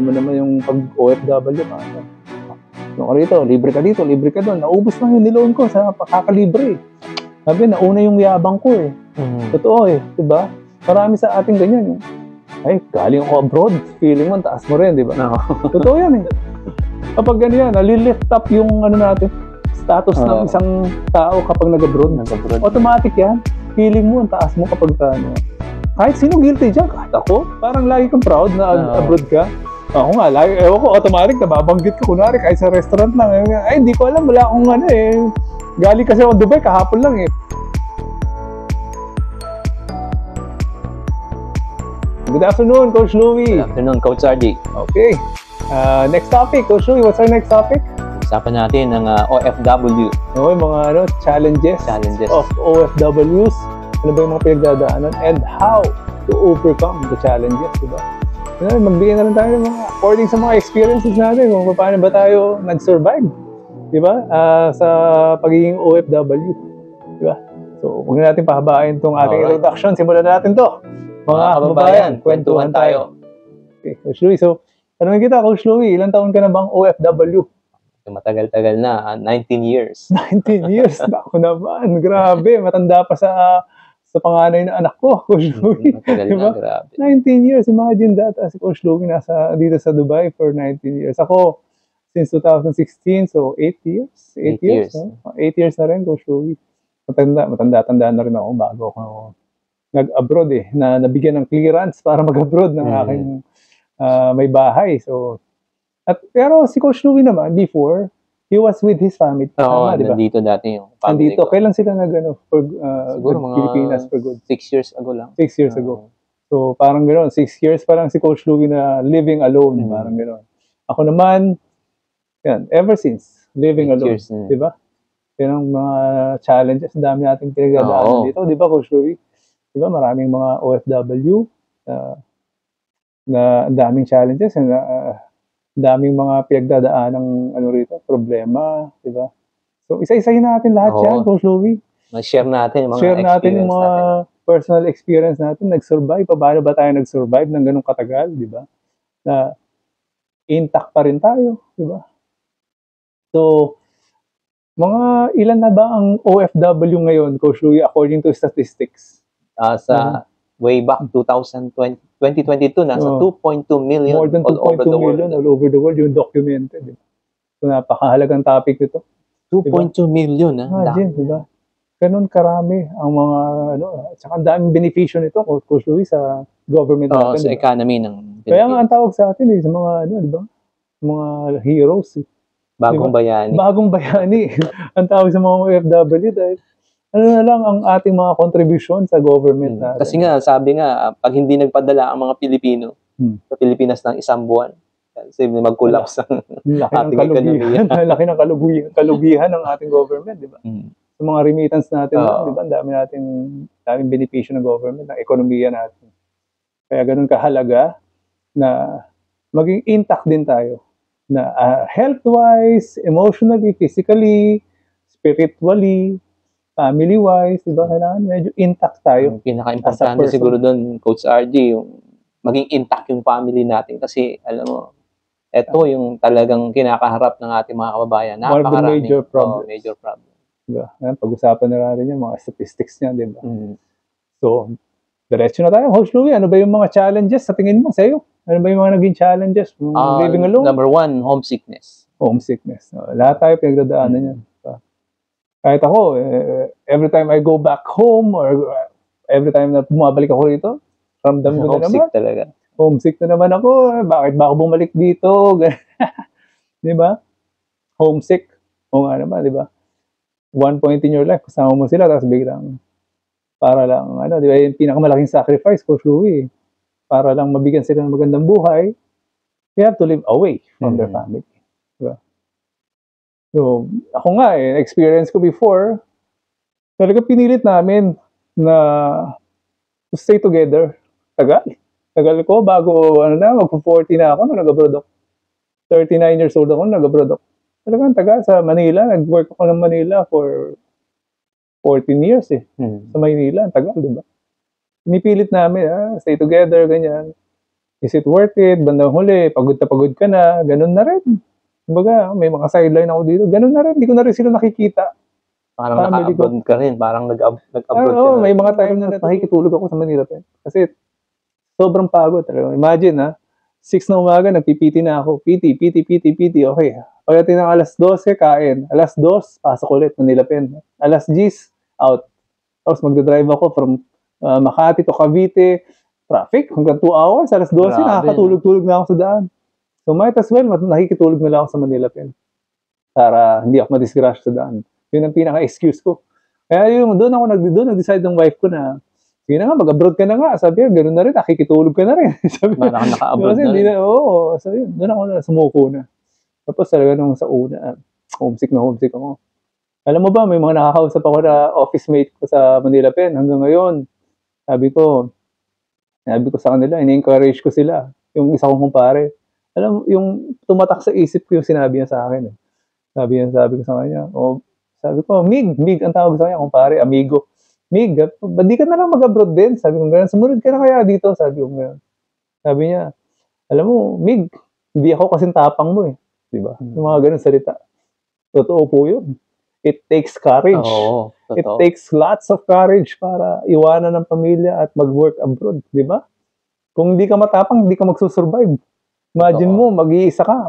alam mo naman yung pag-OFW, no, rito, libre ka dito, libre ka doon. Naubos lang yung niloan ko sa kakalibre. Sabi, nauna yung yabang ko eh. Totoo eh, diba? Marami sa ating ganyan. Ay, galing ako abroad. Feeling mo, taas mo rin, diba? No. Totoo yan eh. Kapag ganyan, nalilift up yung ano natin, status ng isang tao kapag nag-abroad. Automatic yan. Feeling mo, ang taas mo kapag ano. Kahit sino guilty dyan, kahit ako. Parang lagi kang proud na abroad ka. Ako nga, lagi, ewan ko, automatic, nababanggit ko. Kunwari, kahit sa restaurant lang. Ay, hindi ko alam, wala akong ano eh. Galing kasi ako Dubai, kahapon lang eh. Good afternoon, Coach Louie. Good afternoon, Coach RD. Okay. Next topic, Coach Louie, what's our next topic? Usapan natin ng OFW. Okay, mga challenges of OFWs. Ano ba yung mga pinagdadaanan and how to overcome the challenges, diba? Magbigay na rin tayo ng mga, according sa mga experiences natin, kung paano ba tayo nag-survive, diba? Sa pagiging OFW, diba? So, huwag na natin pahabain itong ating introduction. Simulan na natin to. Mga kababayan, kwentuhan tayo. Okay, Coach Louie, so, tanongin kita, Coach Louie, ilang taon ka na bang OFW? Matagal-tagal na, 19 years. 19 years? Ako naman, grabe, matanda pa sa panganay na anak ko, Coach Louie. Matagal diba? Na, grabe. 19 years, imagine that, si Coach Louie nasa dito sa Dubai for 19 years. Ako, since 2016, so 8 years? 8 years, no? 8 years na rin, Coach Louie. Matanda-tanda na rin ako bago ako nag-abroad eh, na nabigyan ng clearance para mag-abroad ng aking may bahay. So, pero si Coach Louie naman, before, he was with his family. Oo, diba? Nandito dati yung family nandito. ko. Kailan sila for siguro mga Pilipinas for good? 6 years ago lang. 6 years ago. So, parang gano'n. 6 years pa lang si Coach Louie na living alone. Parang gano'n. Ako naman, yan, ever since, living alone. Years, diba? Yan ang mga challenges. Dami nating pinagdadaanan dito. Diba, Coach Louie? Diba, maraming mga OFW na daming challenges and daming mga pinagdadaan ng rito, problema, di ba? So, isa-isahin natin lahat yan, Coach Louie. Ma-share natin yung mga share natin yung mga personal experience natin. Nag-survive, paano ba tayo nag-survive ng ganung katagal, di ba? Na intact pa rin tayo, di ba? So, mga ilan na ba ang OFW ngayon, Coach Louie, according to statistics? Sa way back 2022, nasa 2.2 million more than 2.2 million all over the world yung documented. Diba? So, napakahalagang topic ito. 2.2 million, Imagine, diba? Ganun karami ang mga, tsaka ang daming beneficyo nito, Coach Louie, sa government natin. Sa economy ng Philippines. Kaya nga ang tawag sa atin sa mga, diba? Mga heroes. Bagong bayani. Bagong bayani. Ang tawag sa mga OFW dahil na lang ang ating mga contribution sa government natin. Kasi nga, sabi nga, pag hindi nagpadala ang mga Pilipino sa Pilipinas ng isang buwan, kasi mag-collapse ang ating ekonomiya. Laki ng kalugihan ng ating government, di ba? Sa mga remittance natin, di ba? Ang daming benepisyo ng government, ng ekonomiya natin. Kaya ganun kahalaga na maging intact din tayo. Na health-wise, emotionally, physically, spiritually, family-wise, diba? Kailangan medyo intact tayo. Yung pinaka-importante siguro doon, Coach RG, yung maging intact yung family natin. Kasi, alam mo, ito yung talagang kinakaharap ng ating mga kababayan. One of the major problems. Major problem. Diba? Pag-usapan na natin yung mga statistics niya, diba? So, diretso na tayo. Coach Louie, ano ba yung mga challenges sa tingin mo sa'yo? Ano ba yung mga naging challenges? Living alone? Number 1, homesickness. Homesickness. Lahat tayo pinagdadaanan yan. Kahit ako, every time I go back home or every time na bumabalik ako rito, ramdam ko na naman. Homesick talaga. Homesick na naman ako. Bakit ba ako bumalik dito? Di ba? Homesick. O nga naman, di ba? One point in your life, kasama mo sila, tapos biglang, para lang, di ba, yung pinakamalaking sacrifice, Coach Louie, para lang mabigyan sila ng magandang buhay, you have to live away from their family. Di ba? So, ako nga experience ko before, talaga pinilit namin na to stay together. Tagal ko bago, magpo-40 na ako, nag-abroad ako. 39 years old ako, nag-abroad ako. Talagang tagal sa Manila, nag-work ako ng Manila for 14 years Sa Maynila, ang tagal, di ba? Pinipilit namin, stay together, ganyan. Is it worth it? Bandang huli, pagod na pagod ka na, ganun na rin. Kumbaga, may mga sideline ako dito, ganun na rin, hindi ko na rin sila nakikita. Parang Family ko. naka-abroad ka rin, parang nag-abroad ka Oo, na may rin. mga time na nakikitulog ako sa Manila Pen. Kasi sobrang pagod talaga. Imagine 6 na umaga, nagpipiti na ako. PT, okay. Pagdating ng alas 12, kain. Alas 2, pasok ulit, Manila Pen. Alas 10, out. Tapos magdadrive ako from Makati to Cavite. Traffic, hanggang 2 hours. Alas 12, Grabe, nakakatulog-tulog na ako sa daan. So might as well, nakikitulog na lang ako sa Manila Pen. Para hindi ako madisgrasya sa daan. Yun ang pinaka-excuse ko. Kaya yung doon nag-decide ng wife ko na, sige na nga, mag-abroad ka na nga. Sabi niya, gano'n na rin, nakikitulog ka na rin. Sabi niya, Parang naka-abroad kasi na rin. oo, so yun, doon ako na sumuko na. Tapos talaga nung sa una, homesick ako. Alam mo ba, may mga nakakausap ako na office mate ko sa Manila Pen hanggang ngayon. Sabi ko sa kanila, ini-encourage ko sila. Yung isa kong kumpare. Alam mo, yung tumatak sa isip ko yung sinabi niya sa akin. Sabi ko sa kanya, sabi ko, Mig ang tawag sa kanya, kumpare, amigo. Mig, ba't di ka na lang mag-abroad din? Sabi ko, gano'n, sumunod ka na kaya dito? Sabi ko, gano'n. Sabi niya, alam mo, Mig, hindi ako kasing tapang mo eh. Diba? Yung mga gano'n salita. Totoo po yun. It takes courage. Oo, It totoo. takes lots of courage para iwanan ng pamilya at mag-work abroad. Diba? Kung hindi ka matapang, hindi ka magsusurvive. Imagine mo, mag-isa ka.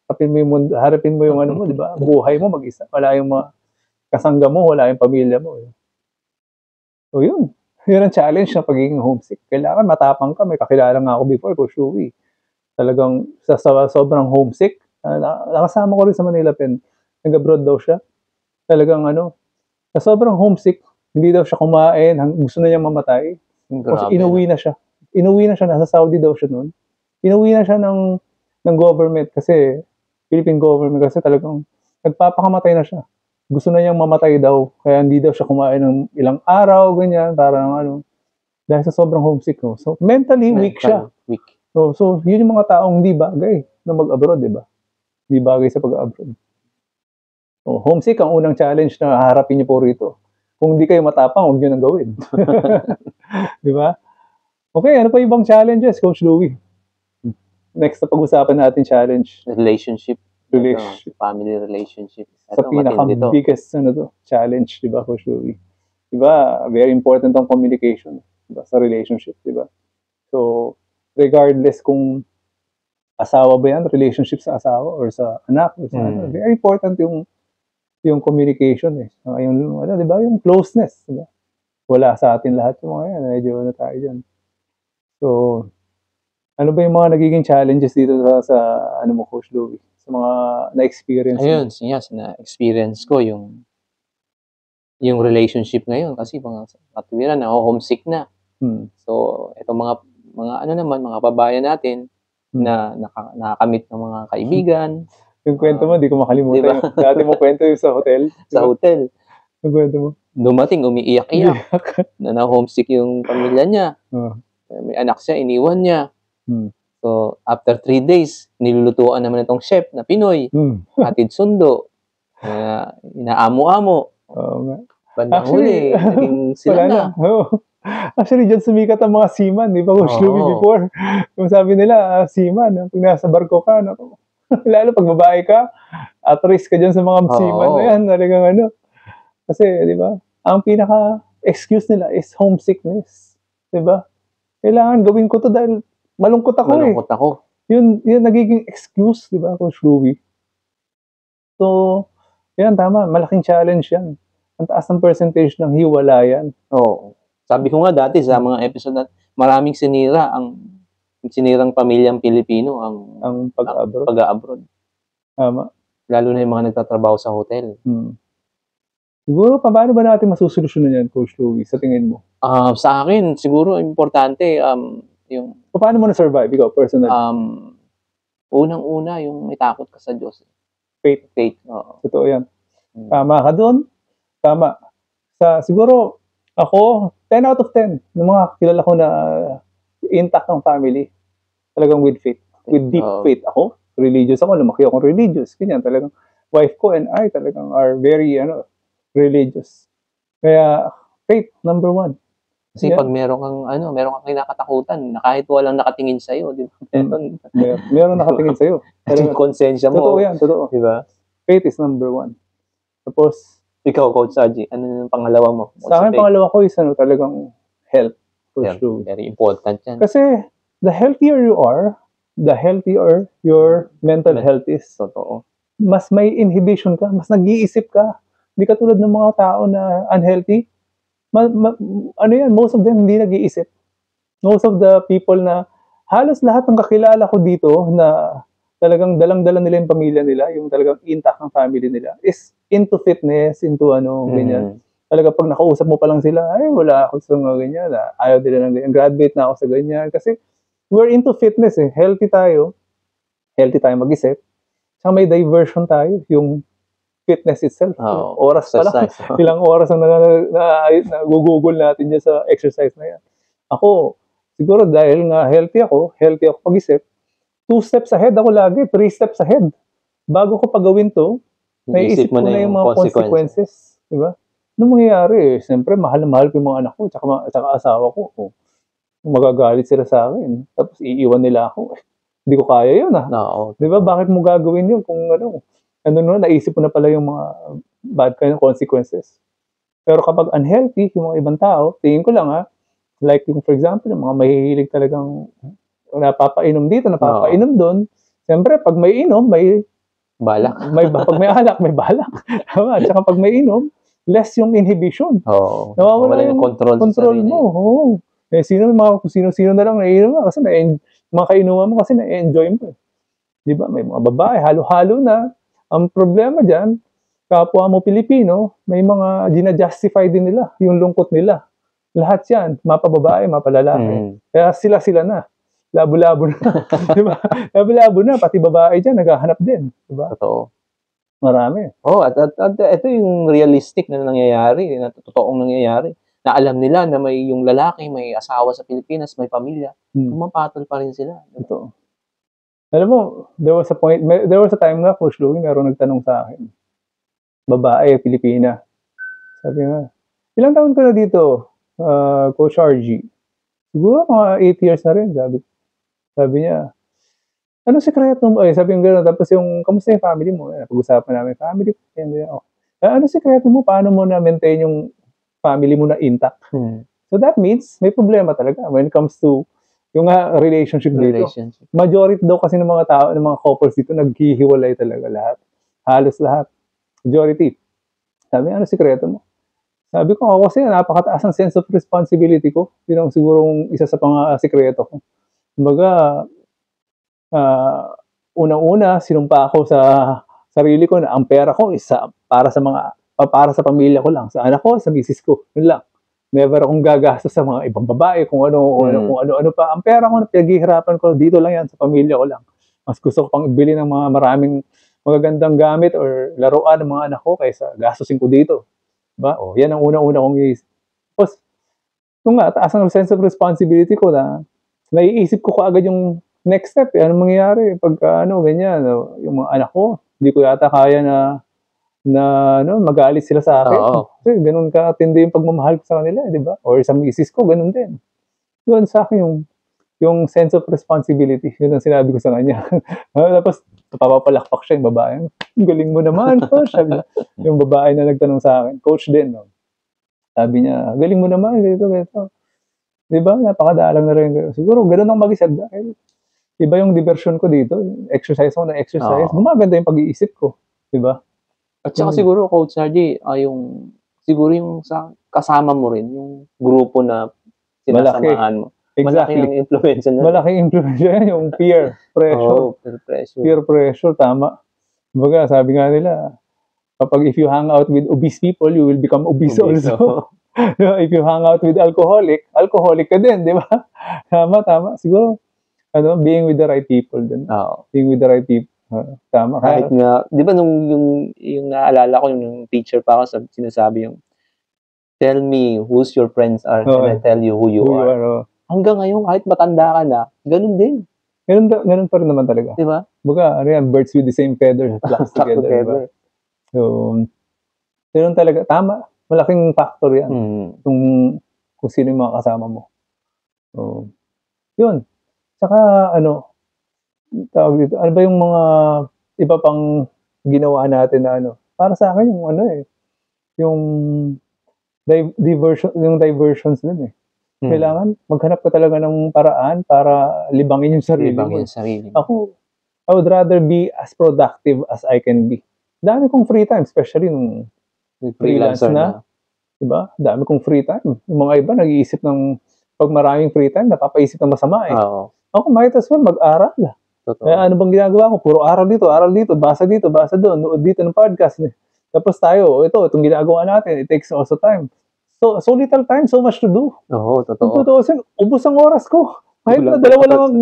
Harapin mo yung ano mo, di ba? Buhay mo mag-isa. Wala yung mga kasangga mo, wala yung pamilya mo. So yun. Yun ang challenge ng pagiging homesick. Kailangan matapang ka. May kakilala nga ako before, Coach Louie. Talagang sa sobrang homesick. Nakasama ko rin sa Manila Pen. Nag-abroad daw siya. Talagang sa sobrang homesick, hindi daw siya kumain. Gusto na niyang mamatay. Kasi inuwi na siya. Nasa Saudi daw siya noon. Inuwi na siya ng government kasi Philippine government kasi talagang nagpapakamatay na siya. Gusto na niyang mamatay daw, kaya hindi daw siya kumain ng ilang araw, ganyan, parang dahil sa sobrang homesick ko. So, mentally weak siya. Weak. So, yun yung mga taong hindi bagay na mag-abroad, di ba? Hindi bagay sa pag-abroad. So, homesick ang unang challenge na haharapin niyo po rito. Kung hindi kayo matapang, huwag niyo nang gawin. Di ba? Okay, ano pa ibang challenges, Coach Louie? Next na pag-usapan natin challenge. Relationship. Family relationship. Sa pinaka-biggest challenge, di ba, Coach Louie? Di ba, very important ang communication, di ba, sa relationship, di ba? So, regardless kung asawa ba yan, relationship sa asawa or sa anak, or sa very important yung communication eh. Yung, di ba, yung closeness, di ba? Wala sa atin lahat yung mga yan, medyo tayo dyan. So, ano ba yung mga nagiging challenges dito sa mo, Coach Louie? Sa mga na-experience mo? Ayun, na-experience ko yung relationship ngayon kasi mga katuwiran na homesick na. So, itong mga kababayan natin na nakakamit ng mga kaibigan. Yung kwento mo, di ko makalimutan. Diba? Dati mo kwento yung sa hotel. Sa hotel. Yung kwento mo. Dumating, umiiyak-iyak. Na homesick yung pamilya niya. May anak siya, iniwan niya. So, after 3 days, nilulutuan naman itong chef na Pinoy. Hatid sundo. Inaamo-amo. Bandang huli, naging sila na. Actually, dyan sumikat ang mga seaman, di ba, Coach Louie, before? Yung sabi nila, seaman, pag nasa barko ka, lalo pag babae ka, at risk ka dyan sa mga seaman na yan, talagang Kasi, di ba, ang pinaka-excuse nila is homesickness. Di ba? Kailangan gawin ko to dahil malungkot ako. Yun nagiging excuse, di ba, Coach Louie? So, yan, tama. Malaking challenge yan. Ang taas ng percentage ng hiwalayan. Oo. Sabi ko nga dati sa mga episode na maraming sinirang pamilyang Pilipino ang pag-abroad. Tama. Lalo na yung mga nagtatrabaho sa hotel. Siguro, paano ba natin masusolusyonan yan, Coach Louie, sa tingin mo? Sa akin, siguro, importante, yung... Paano mo na-survive, ikaw, personally? Unang-una, yung may takot ka sa Diyos. Faith. Oo. Totoo yan. Tama ka doon. Tama. Siguro, ako, 10 out of 10 ng mga kilala ko na intact ng family. Talagang with faith. With deep faith. Ako, religious ako. Lumaki akong religious. Ganyan, talagang wife ko and I talagang are very, religious. Kaya, faith, number 1. Kasi pag meron kang kinakatakutan na kahit walang nakatingin sa'yo, di ba? Meron nakatingin sa'yo. Yung konsensya mo. Totoo yan, totoo. Di ba? Faith is number one. Tapos, ikaw, Coach Saji, ano yung pangalawa mo? Sa akin, pangalawa ko is talagang health. For sure. Very important yan. Kasi, the healthier you are, the healthier your mental health is. Totoo. Mas may inhibition ka, mas nag-iisip ka. Hindi ka tulad ng mga tao na unhealthy. Most of them hindi nag-iisip. Most of the people na, halos lahat ng kakilala ko dito na talagang dalang-dala nila yung pamilya nila, yung talagang intact ng family nila, is into fitness, into ganyan. Talaga pag nakausap mo pa lang sila, ay wala ako sa mga ganyan, ayaw nila ng ganyan, graduate na ako sa ganyan. Kasi we're into fitness healthy tayo mag-isip, saka may diversion tayo, yung fitness itself. Oras pa lang. Ilang oras ang nag-google natin dyan sa exercise na yan. Ako, siguro dahil nga healthy ako pag-isip, 2 steps ahead ako lagi, 3 steps ahead. Bago ko pagawin to, naisip ko na yung mga consequences. Diba? Anong mangyayari? Siyempre, mahal na mahal ko yung mga anak ko, tsaka asawa ko. Magagalit sila sa akin. Tapos iiwan nila ako. Hindi ko kaya yun Diba? Bakit mo gagawin yun kung naisip mo na pala yung mga bad kind of consequences. Pero kapag unhealthy, yung mga ibang tao, tingin ko lang like yung for example, yung mga mahihilig talagang napapainom dito, napapainom doon. Siyempre, pag may inom, may balak. Pag may alak, may balak. Tsaka pag may inom, less yung inhibition. Nawawala yung control mo. Sino-sino na lang naiinom kasi mga kainuman mo kasi na-enjoy mo. Diba? May mga babae, halo-halo na. Ang problema dyan, kapwa mo Pilipino, may mga ginajustify din nila, yung lungkot nila. Lahat yan, mapababae, mapalalaki. Kaya sila na. Labo-labo na. Diba? Labo-labo na, pati babae dyan, naghahanap din. Diba? Totoo. Marami. At ito yung realistic na nangyayari, na totoong nangyayari. Na alam nila na may yung lalaki, may asawa sa Pilipinas, may pamilya, pumapatol pa rin sila. Totoo. Alam mo, there was a time nga, Coach Louie, meron nagtanong sa akin. Babae, Pilipina. Sabi nga, ilang taon ka na dito, Coach RG? Siguro mga 8 years na rin, sabi niya. Ano sikreto mo? Sabi nga gano'n, tapos kamusta yung family mo? Pag-usapan namin, family ko. Ano sikreto mo? Paano mo na-maintain yung family mo na intact? So that means, may problema talaga when it comes to yung relationship dito. Majority daw kasi ng mga tao, ng mga couples dito, naghihiwalay talaga lahat. Halos lahat. Majority. Sabi, ano sikreto mo? Sabi ko, ako kasi napakataas ang sense of responsibility ko. Yun ang sigurong isa sa sikreto ko. Kumbaga, unang-una, sinumpa ako sa sarili ko na ang pera ko is para sa pamilya ko lang. Sa anak ko, sa misis ko. Yun lang. Never akong gagastos sa mga ibang babae, kung ano pa. Ang pera ko na pinaghihirapan ko, dito lang yan, sa pamilya ko lang. Mas gusto ko pang ibili ng mga maraming magagandang gamit or laruan ng mga anak ko kaysa gastusin ko dito. Diba? Yan ang una-una kong iisip. Tapos, taas ang sense of responsibility ko na naiisip ko kaagad yung next step. Anong mangyayari pag ganyan. Yung mga anak ko, hindi ko yata kaya na magalit sila sa akin. Kasi ganun katindi yung pagmamahal ko sa kanila, di ba? Or sa misis ko, ganun din. Yun sa akin yung sense of responsibility. Yun ang sinabi ko sa kanya. Tapos, papapalakpak siya yung babae. Galing mo naman, coach. Yung babae na nagtanong sa akin, coach din. Sabi niya, galing mo naman, ganito. Di ba? Napakadalang na rin. Siguro, ganun ang mag-isip dahil iba yung diversion ko dito. Exercise ako na exercise. Gumaganda yung pag-iisip ko. Di ba? At saka siguro, Coach Sargi, siguro yung kasama mo rin, yung grupo na sinasamahan mo. Exactly. Malaking influence na. Malaking influence yan, yung peer pressure. Peer pressure, tama. Kumbaga, sabi nga nila, if you hang out with obese people, you will become obese also. If you hang out with alcoholic ka din, di ba? Tama. Siguro, being with the right people din. Being with the right people. Tama. Kahit nga, di ba yung naalala ko, yung teacher pa ako, sinasabi yung, tell me who's your friends are, and I tell you who you are. Hanggang ngayon, kahit matanda ka na, ganun din. Ganun pa rin naman talaga. Di ba? Baga, birds with the same feathers flock together. Diba? So, ganun talaga. Tama. Malaking factor yan. kung sino yung mga kasama mo. So, yun. Saka, tawag dito, ano ba yung mga iba pang ginawa natin na para sa akin yung yung diversions din eh. Kailangan maghanap ka talaga ng paraan para libangin yung sarili mo. Ako, I would rather be as productive as I can be. Dami kong free time, especially nung freelance na. Diba? Dami kong free time. Yung mga iba nag-iisip ng pag maraming free time, napapaisip ng masama eh. Ako might as well mag-aral. Kaya ano bang ginagawa ko? Puro aral dito, basa doon, nood dito ng podcast. Tapos tayo, itong ginagawa natin, it takes also time. So little time, so much to do. Oo, totoo. Kung tutuusin, ubos ang oras ko. Kahit na dalawa lang ang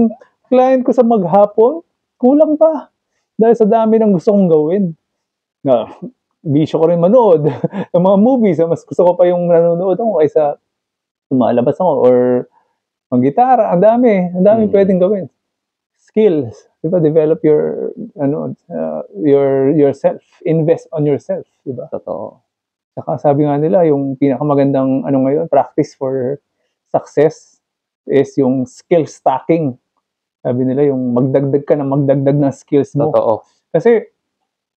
client ko sa maghapon, kulang pa. Dahil sa dami ng gusto kong gawin. Bisyo ko rin manood ng mga movies. Mas gusto ko pa yung nanonood ako kaysa tumalabas ako or mag-gitara. Ang dami pwedeng gawin. Skills, diba? Develop yourself. Invest on yourself, diba? Totoo. Saka sabi nga nila, yung pinakamagandang ngayon, practice for success is yung skill stacking. Sabi nila, yung magdagdag ng skills mo. Totoo. Kasi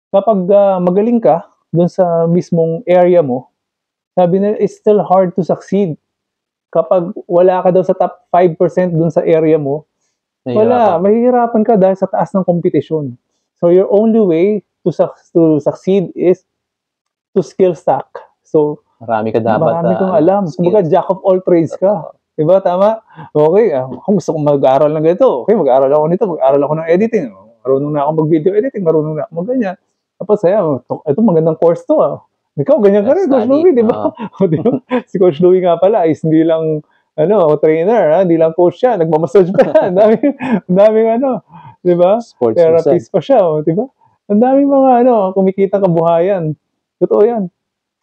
kapag magaling ka dun sa mismong area mo, sabi nila, it's still hard to succeed. Kapag wala ka daw sa top 5% dun sa area mo, mahihirapan ka dahil sa taas ng kompetisyon. So your only way to succeed is to skill stack. So, marami kang alam. Kumbaga, jack of all trades ka. Diba? Tama? Okay, kung gusto kong mag-aaral ng ganito, okay, mag-aaral ako nito, mag-aaral ako ng editing. Marunong na ako mag-video editing, marunong na ako mag-ganyan. Tapos, ito magandang course to. Ikaw, ganyan ka rin, Coach Louie, diba? Si Coach Louie nga pala is hindi lang trainer, hindi lang coach siya, nagmamassage pa. Ang daming diba? Sports therapist pa siya, diba? Ang daming mga kumikita kabuhayan. Totoo yan.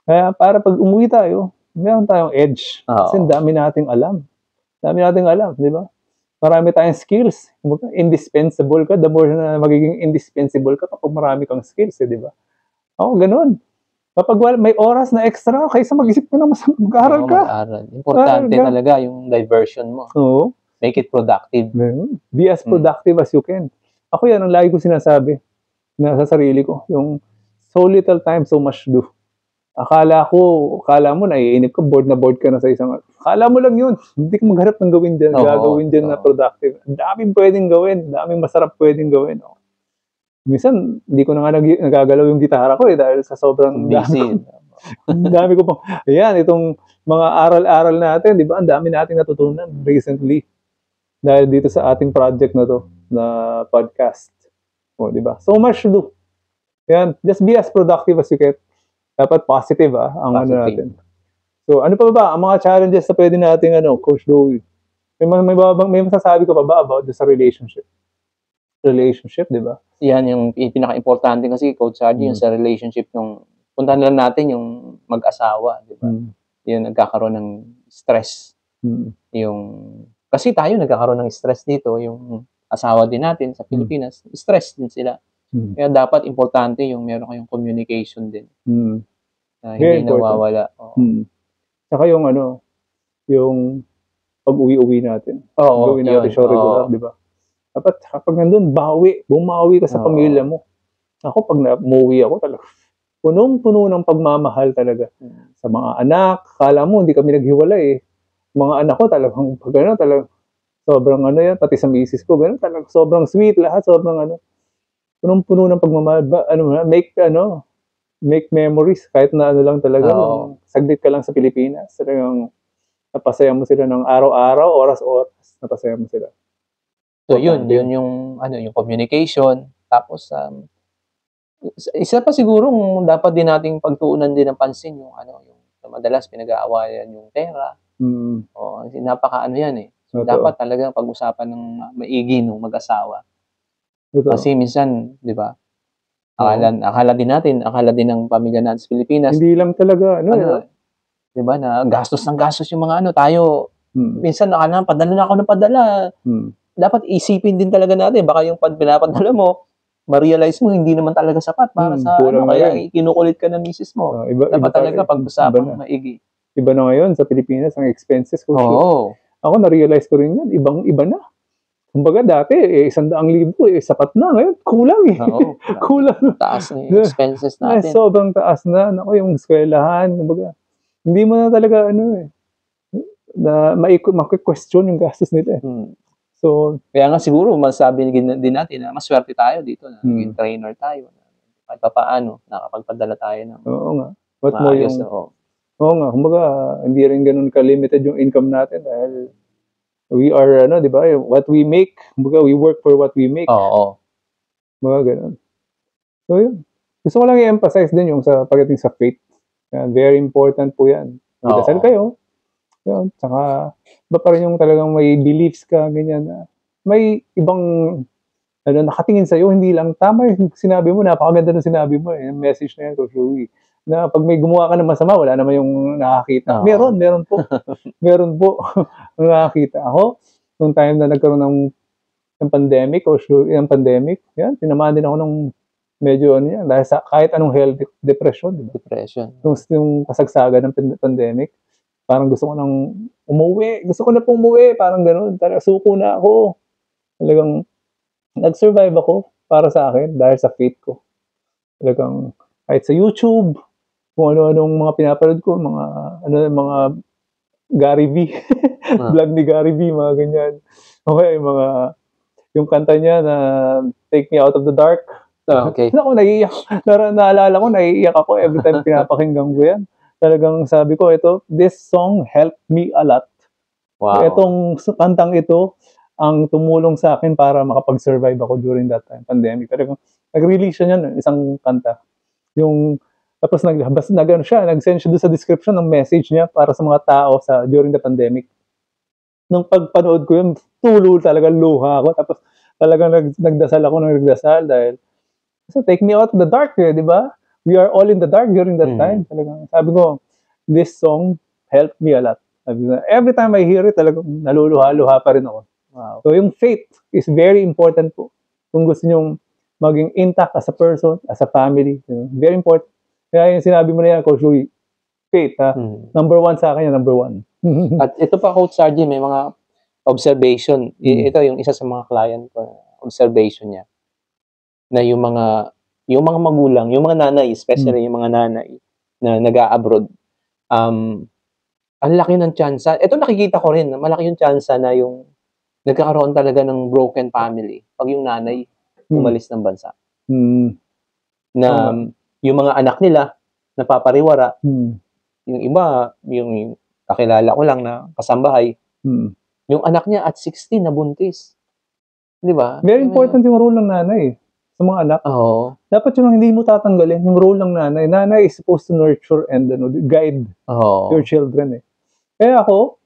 Kaya para pag umuwi tayo, meron tayong edge. Kasi dami nating alam. Di ba? Marami tayong skills. Indispensable ka. The more na magiging indispensable ka kapag marami kang skills, di ba? Ako, ganun. Kapag may oras na extra, kaysa mag-isip ka na mag-aaral ka. Importante talaga yung diversion mo. Oo. Make it productive. Be as productive as you can. Ako yan, ang lagi ko sinasabi na sa sarili ko, yung so little time, so much to do. Akala mo, naiinip ka, bored ka na sa isang, akala mo lang yun. Hindi ka magharap ng gawin dyan, gagawin dyan na productive. Ang daming pwedeng gawin, daming masarap pwedeng gawin. Minsan, hindi ko na nga nagagalaw yung gitara ko dahil sa sobrang busy. dami ko pang, ayan, itong mga aral-aral natin, di ba? Ang dami nating natutunan recently. Dahil dito sa ating project na to, na podcast. Di ba? So much to do. Yan, just be as productive as you can. Dapat positive ang natin. So, ano pa ba ang mga challenges na pwede nating Coach Louie? May masasabi ka pa ba about sa relationship? Relationship, di ba? Yan yung pinaka-importante kasi, Coach Haji, yung sa relationship nung puntahan lang natin yung mag-asawa, di ba? Yung nagkakaroon ng stress. Kasi tayo nagkakaroon ng stress dito, yung asawa din natin sa Pilipinas, stress din sila. Kaya dapat importante yung meron kayong communication din. Hindi nawawala. Saka yung yung pag-uwi-uwi natin. Gawin natin siya regular, di ba? Dapat kapag nandun, bumawi ka sa pamilya mo. Ako, pag umuwi ako talaga, punong-puno ng pagmamahal talaga. Sa mga anak, kala mo, hindi kami naghiwalay eh. Mga anak ko talagang, talagang, sobrang yan, pati sa misis ko, talagang sobrang sweet lahat, sobrang punong-puno ng pagmamahal, make memories, kahit na lang talaga, saglit ka lang sa Pilipinas, talagang napasaya mo sila ng araw-araw, oras-oras, napasaya mo sila. So yun yung yung communication, tapos isa pa siguro dapat din nating pagtuunan din ng pansin yung yung madalas pinag-aawayan yung pera. Napaka yan eh. So, dapat talagang pag-usapan ng maigi ng mag-asawa. Kasi minsan, di ba, akala din ng pamilya natin sa Pilipinas. Hindi lang talaga, di ba, na gastos yung mga tayo. Minsan, padala na ako ng padala. Dapat isipin din talaga natin, baka yung pinapadala mo, ma-realize mo, hindi naman talaga sapat para sa kaya kinukulit ka ng misis mo. Dapat talaga pag-usapan maigi. Iba na ngayon sa Pilipinas ang expenses ko. Oo. Ako na-realize ko rin yan, ibang-iba na. Kumbaga dati, 100,000, sapat na. Ngayon, kulang eh. Oo. Kulang. Taas na yung expenses natin. Sobrang taas na. Naku, yung eskwelahan, kumbaga, hindi mo na talaga, na maki-question yung gastos nila. So, kaya nga siguro, masabi din natin na maswerte tayo dito na naging trainer tayo. Kahit pa paano, nakapagpadala tayo ng oo nga. What mo yung, oo nga, kumbaga, hindi rin ganun ka-limited yung income natin dahil we are, di ba, what we make, kumbaga, we work for what we make. Oo. Mga ganun. So, yun. Gusto ko lang i-emphasize din yung pagdating sa faith. Very important po yan. Magdasal kayo. Yun. Tsaka, iba pa rin yung talagang may beliefs ka, ganyan na may ibang nakatingin sa'yo, hindi lang tama yung sinabi mo, napakaganda ng sinabi mo, yung message na yan, Coach Louie, na pag may gumawa ka ng masama, wala naman yung nakakita. Meron po. Meron po ang nakakita. Ako, nung time na nagkaroon ng pandemic, yan, tinamaan din ako ng medyo dahil sa kahit anong health, depression, diba? Depression. Yung kasagsagan ng pandemic, parang gusto ko nang umuwi. Gusto ko na pong umuwi. Parang gano'n. Talagang suko na ako. Talagang nag-survive ako para sa akin dahil sa faith ko. Talagang kahit sa YouTube, kung ano-anong mga pinapanood ko, mga Gary V. Vlog ni Gary V, mga ganyan. Okay, yung kanta niya na Take Me Out of the Dark. Okay. Ako, naiiyak. Naalala ko, naiiyak ako every time pinapakinggan ko yan. Talagang sabi ko, this song helped me a lot. Wow. Itong kantang ito, ang tumulong sa akin para makapag-survive ako during that time, pandemic. Talagang nag-release siya niyan, isang kanta. Tapos nag-send siya doon sa description ng message niya para sa mga tao during the pandemic. Nung pagpanood ko yun, tulo talaga, luha ako. Tapos talagang nagdasal dahil take me out of the dark, di ba? We are all in the dark during that time. Talagang sabi ko, this song helped me a lot. Every time I hear it, talagang naluluha-luha pa rin ako. Wow. So yung faith is very important po. Kung gusto nyong maging intact as a person, as a family, very important. Kaya yung sinabi mo na yan, Coach Louie, faith, ha? Number 1 sa akin yan, number 1. At ito pa, Coach Sargent, may mga observation. Ito yung isa sa mga client ko, observation niya. Na yung mga magulang, yung mga nanay, especially yung mga nanay na nag-a-abroad, ang laki ng tsansa. Ito nakikita ko rin, malaki yung tsansa na yung nagkakaroon talaga ng broken family pag yung nanay umalis ng bansa. Na yung mga anak nila napapariwara. Yung iba, yung kakilala ko lang na kasambahay, yung anak niya at 16 nabuntis. Di ba? Very important yung role ng nanay sa mga anak. Oo. Dapat yung hindi mo tatanggalin, yung role ng nanay. Nanay is supposed to nurture and guide your children. Kaya ako,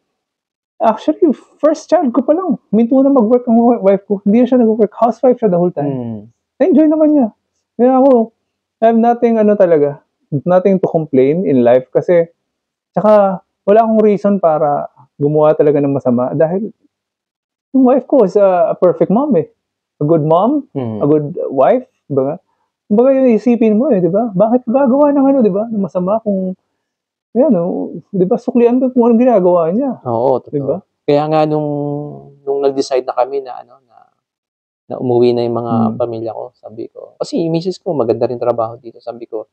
actually, first child ko pa lang, minto na mag-work ang wife ko. Hindi siya nag-work. Housewife siya the whole time. Na-enjoy naman niya. Kaya ako, I have nothing to complain in life kasi, tsaka, wala akong reason para gumawa talaga ng masama dahil yung wife ko is a perfect mom a good mom, a good wife, diba? Kumbaga yung isipin mo di ba? Bakit gagawa ng di ba? Ng masama kung, di ba? Suklian mo kung anong ginagawa niya. Oo, totoo. Diba? Kaya nga nung nag-decide na kami na na umuwi na yung mga pamilya ko, sabi ko, kasi yung misis ko, maganda rin trabaho dito, sabi ko,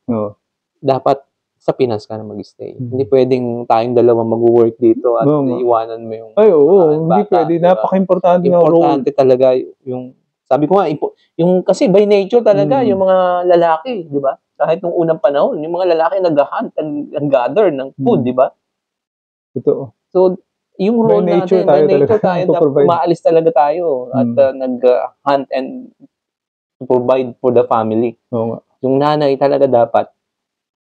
dapat sa Pinas ka na mag-stay. Hindi pwedeng tayong dalawa mag-work dito at iwanan mo yung hindi pwede. Diba? Napaka-importante nga role. Importante talaga yung sabi ko nga, yung kasi by nature talaga, yung mga lalaki, di ba? Kahit nung unang panahon, yung mga lalaki nag-hunt and gather ng food, di ba? Totoo. So, yung role natin, by nature tayo, umaalis talaga tayo at nag-hunt and provide for the family. Oo. Yung nanay talaga dapat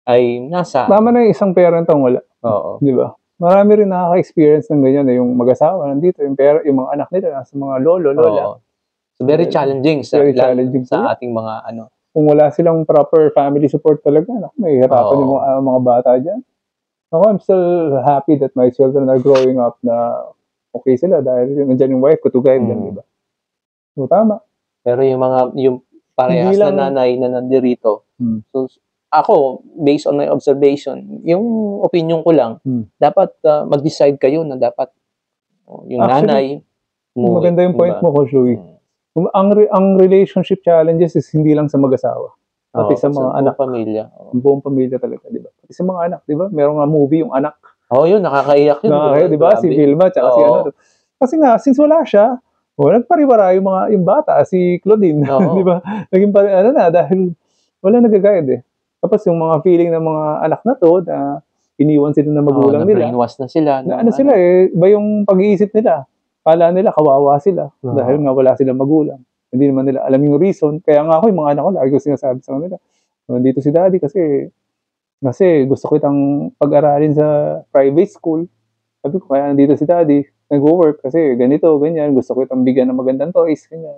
ay nasa... Tama na yung isang parent ang wala. Oo. Di ba? Marami rin nakaka-experience ng ganyan, yung mag-asawa nandito, yung mga anak nila, nasa mga lolo, lola. Oo. So, very challenging sa ating mga Kung wala silang proper family support talaga, may hirapan yung mga bata dyan. Ako, I'm still happy that my children are growing up na okay sila dahil nandiyan yung wife ko to guide them, diba? So, tama. Pero yung parehas na nanay na nandirito, so ako, based on my observation, yung opinion ko lang, dapat mag-decide kayo na dapat yung Actually, nanay mo. Maganda yung point mo, Coach Louie. Ang relationship challenges is hindi lang sa mag-asawa. Pati sa mga anak. Pamilya. Yung buong pamilya talaga, di ba? Pati sa mga anak, di ba? Merong nga movie, yung anak. Yun, nakakaiyak yun. Nakakaiyak, di ba? Si Vilma, tsaka si ano. Kasi nga, since wala siya, nagpariwara yung bata, si Claudine. Di ba? Naging dahil wala nag-guide eh. Tapos yung mga feeling ng mga anak na to, na iniwan sila ng magulang nila. Na-brainwash na sila. Sila ba yung pag-iisip nila? Kala nila, kawawa sila. Dahil nga wala silang magulang. Hindi naman nila alam yung reason. Kaya nga ako, yung mga anak ko, lagi ko sinasabi sa kanila, nandito si daddy kasi gusto ko itang pag-aralin sa private school. Sabi ko, kaya nandito si daddy, nag-work kasi ganito, ganyan. Gusto ko itang bigyan ng magandang toys, ganyan.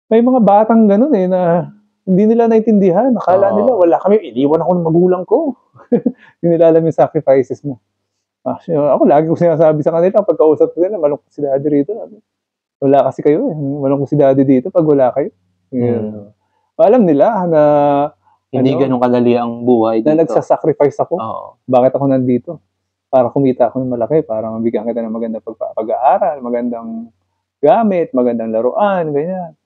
May mga batang ganun na hindi nila naintindihan. Nakala nila, wala kami, iniwan ako ng magulang ko. Hindi nila alam yung sacrifices mo. Ako, lagi ko sinasabi sa kanila, pagkausap ko nila, malungkot si daddy rito. Wala kasi kayo malungkot si daddy dito pag wala kayo. Alam nila na hindi ganun kadali ang buhay dito. Na nagsasacrifice ako. Bakit ako nandito? Para kumita ako ng malaki, para mabigyan kita ng magandang pag-aaral, magandang gamit, magandang laruan, ganyan.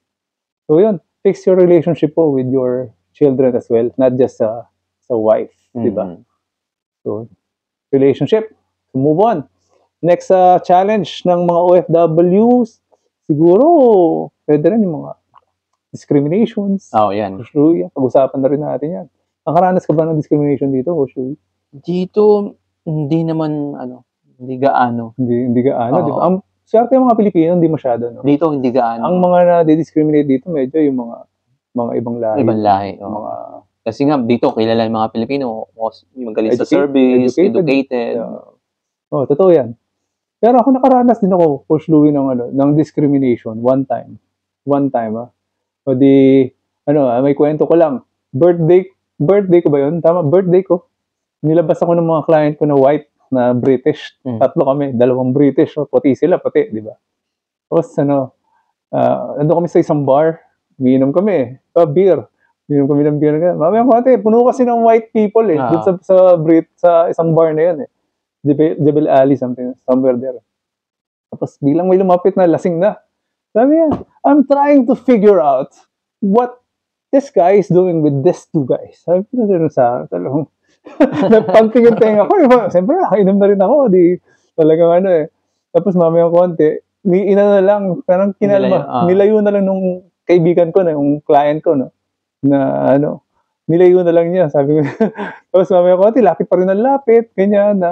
So yun, fix your relationship po with your children as well, not just sa wife, di ba? So, relationship. So move on. Next challenge ng mga OFWs, siguro, pwede rin yung mga discriminations. Yan. Pag-usapan na rin natin yan. Nakaranas ka ba ng discrimination dito, Oshui? Dito, hindi naman, hindi gaano. Hindi gaano, di ba? Swerte yung mga Pilipino, hindi masyado, no? Dito, hindi gaano. Ang mga na-discriminate dito, medyo yung mga ibang lahi. Ibang lahi, kasi nga, dito, kilala yung mga Pilipino, magaling sa service, educated. Totoo yan. Pero ako nakaranas din ako, Coach Louie, ng discrimination, one time. May kwento ko lang. Birthday ko ba yun? Tama, birthday ko. Nilabas ako ng mga client ko na white, na British. Tatlo kami, 2 British, puti sila, di ba? Tapos, nandun kami sa isang bar, umiinom kami, beer. Umiinom kami ng beer. Mamaya ko puno kasi ng white people dun sa isang bar na yun Jebel Ali, somewhere there. Tapos bilang may lumapit na, lasing na. Sabi niya, I'm trying to figure out what this guy is doing with these 2 guys. Sabi ko na sa talagang nagpagtingin ko. Siyempre, nakainom na rin ako. Talagang Tapos mamaya konti, na lang, parang kinalma. Nilayo na lang nung kaibigan ko, yung client ko, nilayo na lang niya. Sabi ko, tapos mamaya konti, lapit pa rin ang lapit. Ganyan,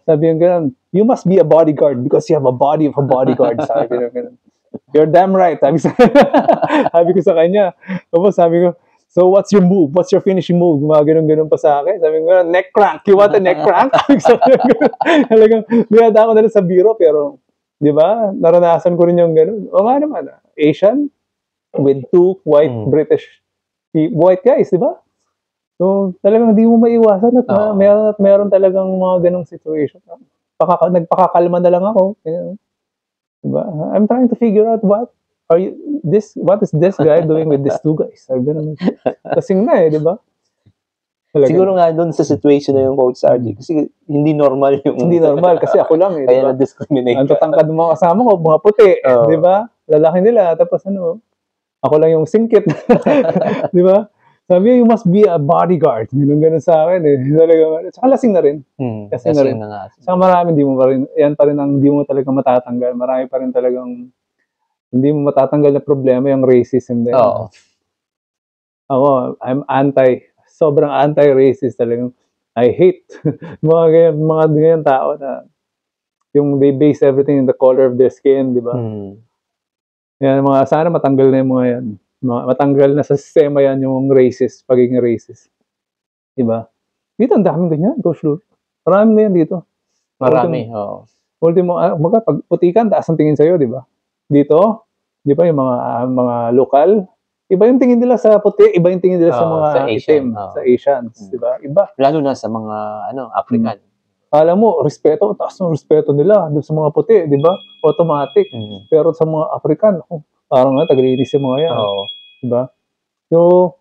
sabi niya gano'n, you must be a bodyguard because you have a body of a bodyguard. Sabi niya gano'n. You're damn right. Sabi ko sa kanya. Tapos sabi ko, so what's your move? What's your finishing move? Mga ganun-ganun pa sa akin. Sabi ko, neck crank. You want a neck crank? Talagang, biyada ako na sa biro, pero, di ba, naranasan ko rin yung ganun. O nga naman, Asian with 2 white British white guys, di ba? So, talagang hindi mo maiwasan at meron talagang mga ganung situation. Nagpakakalma na lang ako. Diba? I'm trying to figure out what is this guy doing with these 2 guys? Sabi naman. Kasing na di ba? Siguro nga doon sa situation na yung Coach RJ, kasi hindi normal yung... Hindi normal, kasi ako lang Kaya diba? Na-discriminate. Ang tatangkad ng mga kasama ko, mga puti, di ba? Lalaki nila, tapos ako lang yung singkit. Di ba? Sabi niya, you must be a bodyguard. Ganun sa akin Saka lasing na rin. Lasing na rin. Saka marami, yan pa rin ang hindi mo talaga matatanggal. Marami pa rin talagang hindi mo matatanggal na problema yung racism din. Ako, sobrang anti-racist talagang. I hate mga ganyan tao na yung they base everything in the color of their skin, di ba? Yan, sana matanggal na yung mga yan. Matanggal na sa sistema yan yung pagiging racist. Diba? Dito, ang daming ganyan, Coach Lou. Maraming ganyan dito. Marami, Ultimo, pag putikan, taas ang tingin sa'yo, diba? Dito, di ba, yung mga lokal, iba yung tingin nila sa puti, iba yung tingin nila sa mga itim, sa Asians, diba? Iba. Lalo na sa mga, African. Alam mo, respeto, taas ng respeto nila doon sa mga puti, di ba? Automatic. Pero sa mga African, parang taglinis yung mga yan. Diba? So,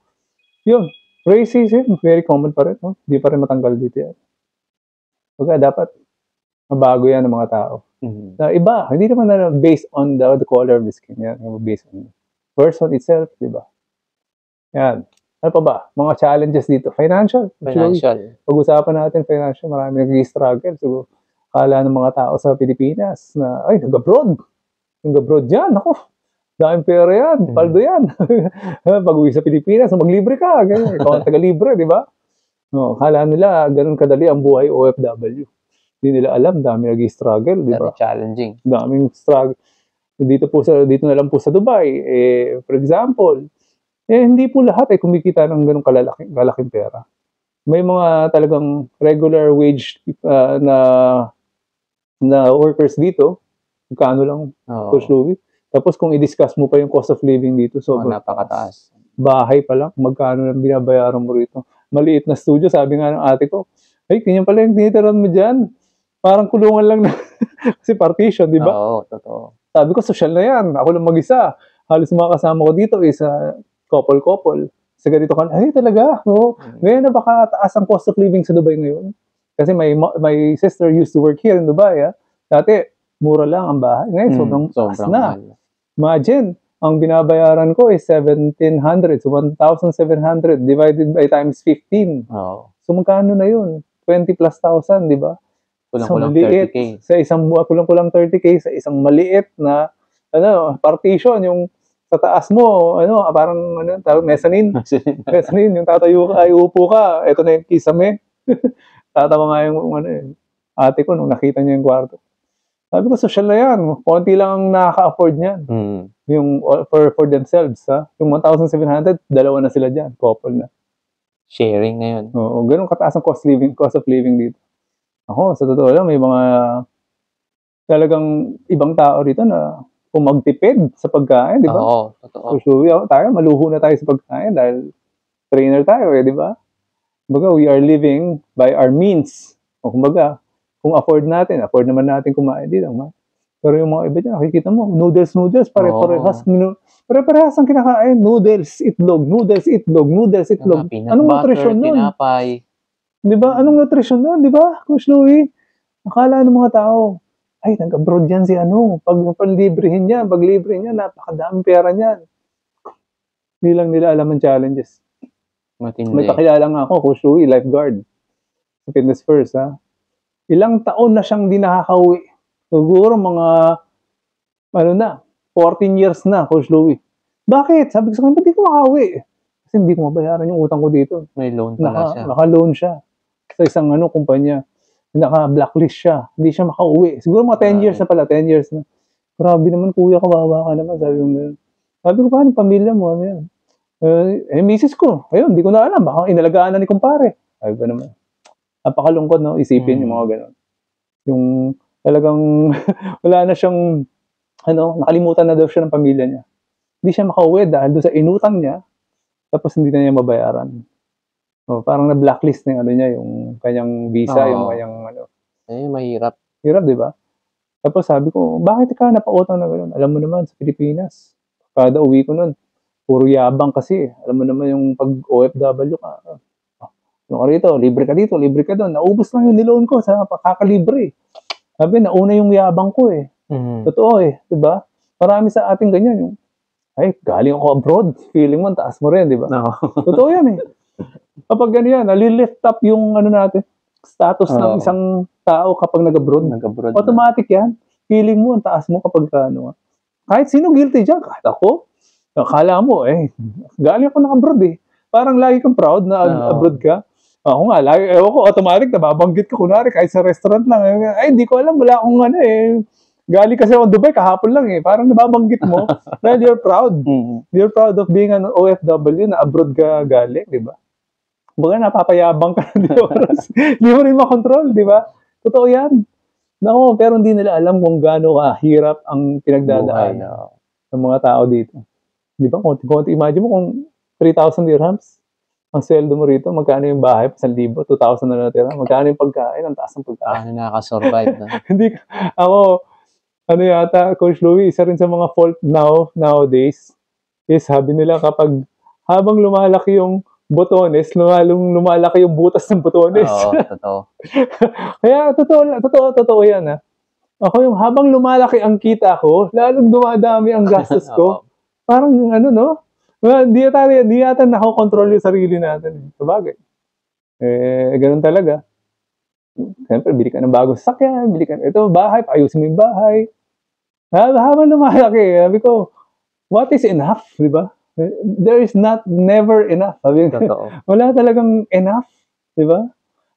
yun, racism, very common pa rin, no? Hindi pa rin matanggal dito yan. Kaya dapat mabago yan ng mga tao. Na iba, hindi naman na based on the color of the skin. Yan, based on the person itself, di ba? Yan. Ano pa ba? Mga challenges dito. Financial. Pag-usapan natin financial, marami nag-struggle. So, akala ng mga tao sa Pilipinas na, ay, nag-abroad. Nag-abroad yan. Ako, daming pera yan. Paldo yan. Pag-uwi sa Pilipinas, maglibre ka. Ikaw ang taga-libre, di ba? No, akala nila, ganun kadali ang buhay OFW. Hindi nila alam, dami nag-struggle, di ba? Challenging. Daming struggle. Dito na lang po sa Dubai, for example, hindi po lahat ay kumikita ng ganung kalaking pera. May mga talagang regular wage na workers dito, magkano lang, Coach Louie. Tapos kung i-discuss mo pa yung cost of living dito, sobrang napakataas. Bahay pa lang, magkano lang binabayaran mo rito. Maliit na studio, sabi nga ng ate ko, ay, ganyan pala yung tinitirahan mo dyan. Parang kulungan lang na, kasi partition, di ba? Oo, totoo. Sabi ko, social na yan. Ako lang mag-isa. Halos mga kasama ko dito is couple-couple. Sa ganito ka, ay talaga, oh. Ngayon na baka taas ang cost of living sa Dubai ngayon. Kasi my sister used to work here in Dubai. Dati, mura lang ang bahay. Ngayon, sobrang taas na. Imagine, ang binabayaran ko is 1,700. So, 1,700 divided by times 15. Oh. So, magkano na yun? 20 plus thousand, di ba? Kulang-kulang 30K. Sa isang kulang-kulang 30K sa isang maliit na partition, yung sa taas mo, parang mezzanine. Mezzanine, yung tatayo ka, ay upo ka, ito na yung kisame. Tatawa nga yung ate ko nung nakita niya yung kwarto. Sabi ko, social na yan. Konti lang ang nakaka-afford niyan. Yung for themselves, ha? Yung 1,700, dalawa na sila dyan. Couple na. Sharing na yun. Oo, ganun kataas ang cost of living dito. Ako, sa totoo lang, may mga talagang ibang tao rito na kung magtipid sa pagkain, di ba? Oo, totoo. So, tayo, maluho na tayo sa pagkain dahil trainer tayo, di ba? Kumbaga, we are living by our means. O kumbaga, kung afford naman natin kumain dito. Pero yung mga iba dyan, nakikita mo, noodles, pare-parehas ang kinakain. Noodles, itlog. Anong nutrisyon nun? Tinapay. Di ba? Anong nutrisyon nun? Di ba, Coach Louie? Akala ng mga tao, ay, nag-abroad yan si pag librihin niya, napakadaming pera niyan. Hindi lang nila alam ang challenges. Matindi. May kakilala nga ako, Coach Louie, lifeguard. Fitness First, ha? Ilang taon na siyang di nakakauwi. Siguro mga, 14 years na, Coach Louie. Bakit? Sabi ko sa kanya, ba't di ko makauwi? Kasi hindi ko mabayaran yung utang ko dito. May loan pala siya. Naka-loan siya. Sa isang kumpanya. Naka-blacklist siya. Hindi siya makauwi. Siguro mga 10 years na pala. 10 years na. Grabe naman, kuya, kawawa ka naman. Sabi ko gano'n. Sabi ko, paano pamilya mo? Ano yan? Misis ko. Ayun, hindi ko na alam. Baka inalagaan na ni kumpare. Sabi ko naman. Napakalungkot, no? Isipin yung mga gano'n. Yung talagang wala na siyang, nakalimutan na daw siya ng pamilya niya. Hindi siya makauwi dahil doon sa inutang niya, tapos hindi na niya mabayaran. Parang na-blacklist na yung kanyang visa, yung kanyang mahirap. Hirap, di ba? Tapos sabi ko, bakit ka napautang na gano'n? Alam mo naman, sa Pilipinas, kada uwi ko nun, puro yabang kasi. Alam mo naman yung pag-OFW ka. Rito, libre ka dito, libre ka doon. Naubos lang yung niloan ko sa kakalibre. Sabi, nauna yung yabang ko eh. Totoo eh, di ba? Marami sa ating ganyan yung, ay, galing ako abroad. Feeling mo, taas mo rin, di ba? No. Totoo yan eh. Kapag ganyan, nalilift up yung status ng isang tao kapag nag-abroad. Automatic yan. Feeling mo, ang taas mo kapag kahit sino guilty dyan, kahit ako. Akala mo galing ako ng abroad eh. Parang lagi kang proud na abroad ka. Ako nga, automatic, nababanggit ka kunwari kahit sa restaurant lang. Ay, hindi ko alam, wala akong galing kasi ako Dubai, kahapon lang eh. Parang nababanggit mo dahil you're proud. You're proud of being an OFW na abroad ka galing, di ba? Baga napapayabang ka, di ba? Hindi mo rin makontrol, di ba? Totoo yan. Nako, pero hindi nila alam kung gaano kahirap ang pinagdadaan ng mga tao dito. Di ba? Konti-konti, imagine mo kung 3,000 dirhams ang sweldo mo rito, magkano yung bahay, 1,000, 2,000 na natira, magkano yung pagkain, ang taas ng pagkain. Nakaka-survive na. Hindi, yata, Coach Louie, isa rin sa mga fault nowadays, is sabi nila kapag habang lumalaki yung botones, lumalaki yung butas ng botones. Oo, totoo. Kaya totoo yan, ha. Ako yung habang lumalaki ang kita ko, lalong dumadami ang gastos ko. Parang ano, no? Di yata nakokontrol yung sarili natin. Sabagay. Ganun talaga. Siyempre, bili ka ng bagong sasakyan, bili ka ito, bahay, ayusin mo yung bahay. Habang lumalaki, sabi ko, what is enough, di ba? There is never enough. Sabi, wala talagang enough, di ba?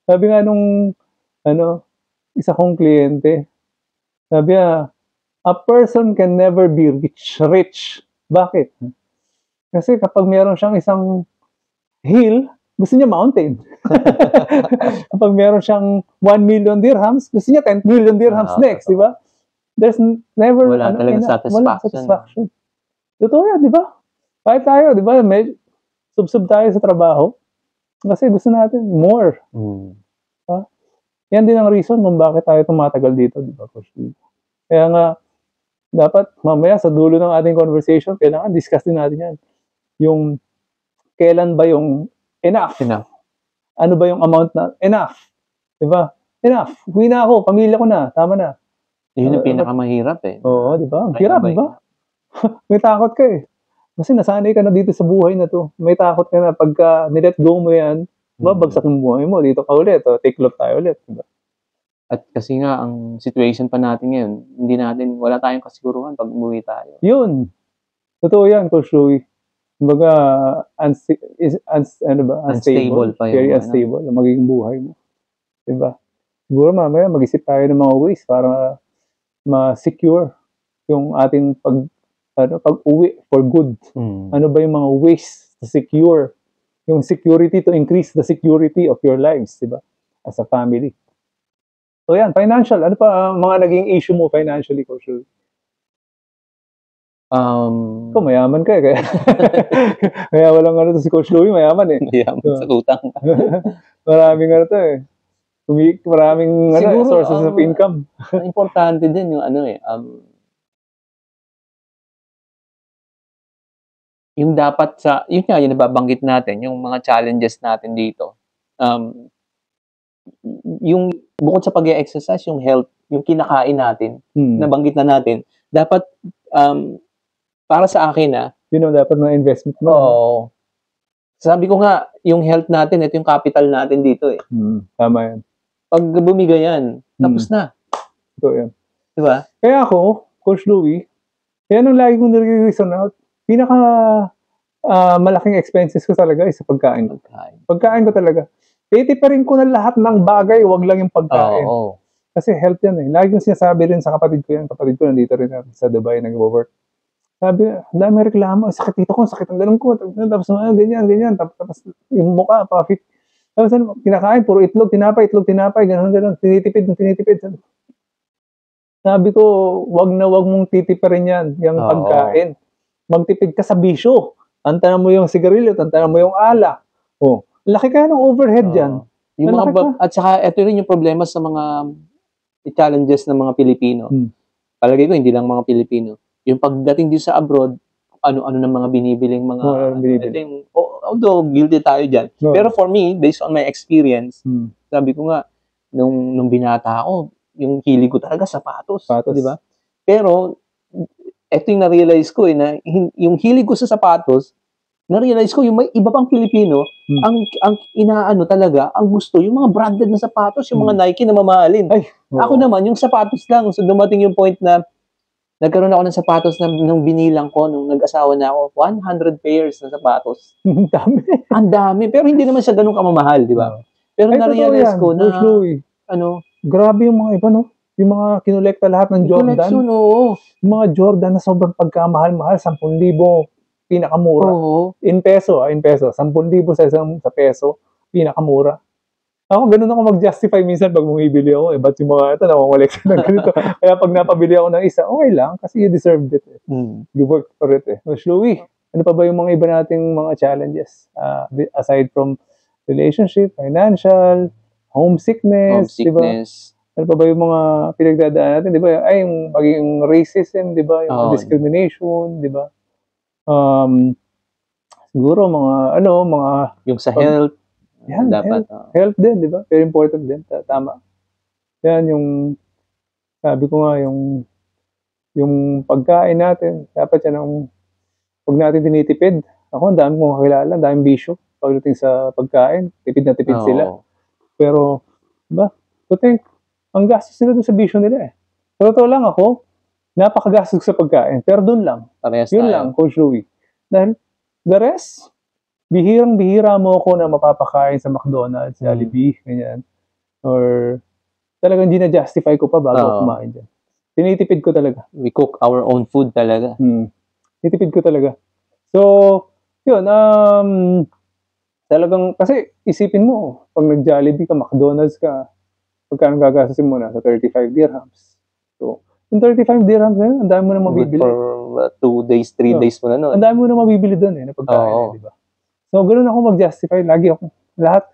Sabi nga nung, isa kong kliyente, sabi a person can never be rich. Bakit? Kasi kapag meron siyang isang hill, gusto niya mountain. Kapag meron siyang 1 million dirhams, gusto niya 10 million dirhams next, di ba? There's never wala talagang satisfaction. Totoo yan, di ba? Kahit tayo, di ba, sub tayo sa trabaho kasi gusto natin more. Yan din ang reason kung bakit tayo tumatagal dito, di ba? Kaya nga, dapat mamaya sa dulo ng ating conversation, kailangan discuss din natin yan. Yung kailan ba yung enough? Ano ba yung amount na enough? Di ba? Enough. Uwi na ako, pamilya ko na, tama na. Yun yung pinakamahirap Oo, di ba? Ang hirap, di ba? May takot ka eh. Kasi nasanay ka na dito sa buhay na to. May takot ka na pagka nilet go mo yan, babagsak yung buhay mo, dito ka ulit, take look tayo ulit, di ba? At kasi nga, ang situation pa natin ngayon, wala tayong kasiguruhan pag umuwi tayo. Yun. Totoo yan, Coach Louie. Kumbaga, unstable pa yun. Very unstable ang magiging buhay mo. Diba? Siguro mamaya mag-isip tayo ng mga ways para ma-secure yung ating pag-uwi for good. Ano ba yung mga ways to secure yung security, to increase the security of your lives, diba? As a family. So yan, financial. Ano pa mga naging issue mo financially, Coach Louie? Kung mayaman ka kaya kaya walang to si Coach Louie, mayaman eh. Mayaman sa utang. Maraming to eh. Maraming sources of income. Importante din yung yung dapat yun nga, yung nababanggit natin, yung mga challenges natin dito. Yung bukod sa pag-exercise, yung health, yung kinakain natin, nabanggit na natin, dapat para sa akin yun ang dapat na investment mo. Oo. Sabi ko nga, yung health natin, ito yung capital natin dito eh. Tama yan. Pag bumigay yan, tapos na. Ito yan. Diba? Kaya ako, Coach Louie, yan ang lagi kong nire-reason out. Pinaka malaking expenses ko talaga is sa pagkain. Pagkain ko talaga. Titiparin ko na lahat ng bagay, wag lang yung pagkain. Kasi health yan eh. Lagi kong sinasabi rin sa kapatid ko yan. Kapatid ko nandito rin sa Dubai, nag-work. Sabi, dami reklamo, sakit dito ko, sakit ang ganun ko, tapos ganyan, tapos yung mukha, pa-fit. Tapos kinakain, puro itlog, tinapay, ganun, tinitipid. Sabi ko, wag mong titiparin yan, yung pagkain. Magtipid ka sa bisyo. Tantanan mo yung sigarilyo, tantanan mo yung ala. Laki kaya ng overhead dyan. At saka, ito rin yung problema sa mga challenges ng mga Pilipino. Palagay ko, hindi lang mga Pilipino. Yung pagdating din sa abroad, ano-ano ng mga binibiling mga... although guilty tayo dyan. Pero for me, based on my experience, sabi ko nga, nung binata ako, yung hilig ko talaga sapatos. Di ba? Pero, eto yung na-realize ko na yung hilig ko sa sapatos, na-realize ko yung may iba pang Pilipino, ang inaano talaga, ang gusto, yung mga branded na sapatos, yung mga Nike na mamahalin. Ako naman, yung sapatos lang. So, dumating yung point na nagkaroon ako ng sapatos na nung binilang ko, nung nag-asawa na ako, 100 pairs na sapatos. Ang dami. Pero hindi naman siya ganun kamamahal, di ba? Pero na-realize ko na, grabe yung mga iba, no? Yung mga kinolekta lahat ng Jordan. Yung mga Jordan na sobrang pagkamahal-mahal, 10,000, pinakamura. In peso, 10,000 sa peso, pinakamura. Ako, ganun ako mag-justify minsan pag bumibili ako. Ba't yung mga ito, namamolekta ng ganito. Kaya pag napabili ako ng isa, okay lang, kasi you deserved it. You worked for it. Coach Louie, ano pa ba yung mga iba nating mga challenges? Aside from relationship, financial, homesickness, diba? Ano pa ba yung mga pinagdadaan natin, diba? Ay, yung maging racism, diba? Yung discrimination, diba? siguro mga yung sa health, yan, dapat. health din, di ba? Very important din. Tama. Yan yung, sabi ko nga, yung pagkain natin, dapat yan ang, huwag natin tinitipid. Ako, ang dami kong kakilala, ang daming bisyo pagdating sa pagkain. Tipid na tipid sila. Pero, diba? To think, ang gastos nila doon sa bisyo nila eh. Sa totoo lang ako, napakagastos sa pagkain. Pero doon lang. Yun lang, Coach Louie. Dahil, the rest, bihirang-bihira mo ako na mapapakain sa McDonald's, Jollibee, ganyan. Or, talagang hindi na-justify ko pa bago ako kumain dyan. Tinitipid ko talaga. We cook our own food talaga. Tinitipid ko talaga. So, yun, talagang, kasi isipin mo, pag nag-Jollibee ka, McDonald's ka, pagkano gagastusin mo na sa 35 dirhams. So, yung 35 dirhams na yun, ang dami mo na mabibili. For 2 days, 3 days mo na nun. Ang dami mo na mabibili doon na pagkain, di ba? So, ganoon ako mag-justify. Lagi ako,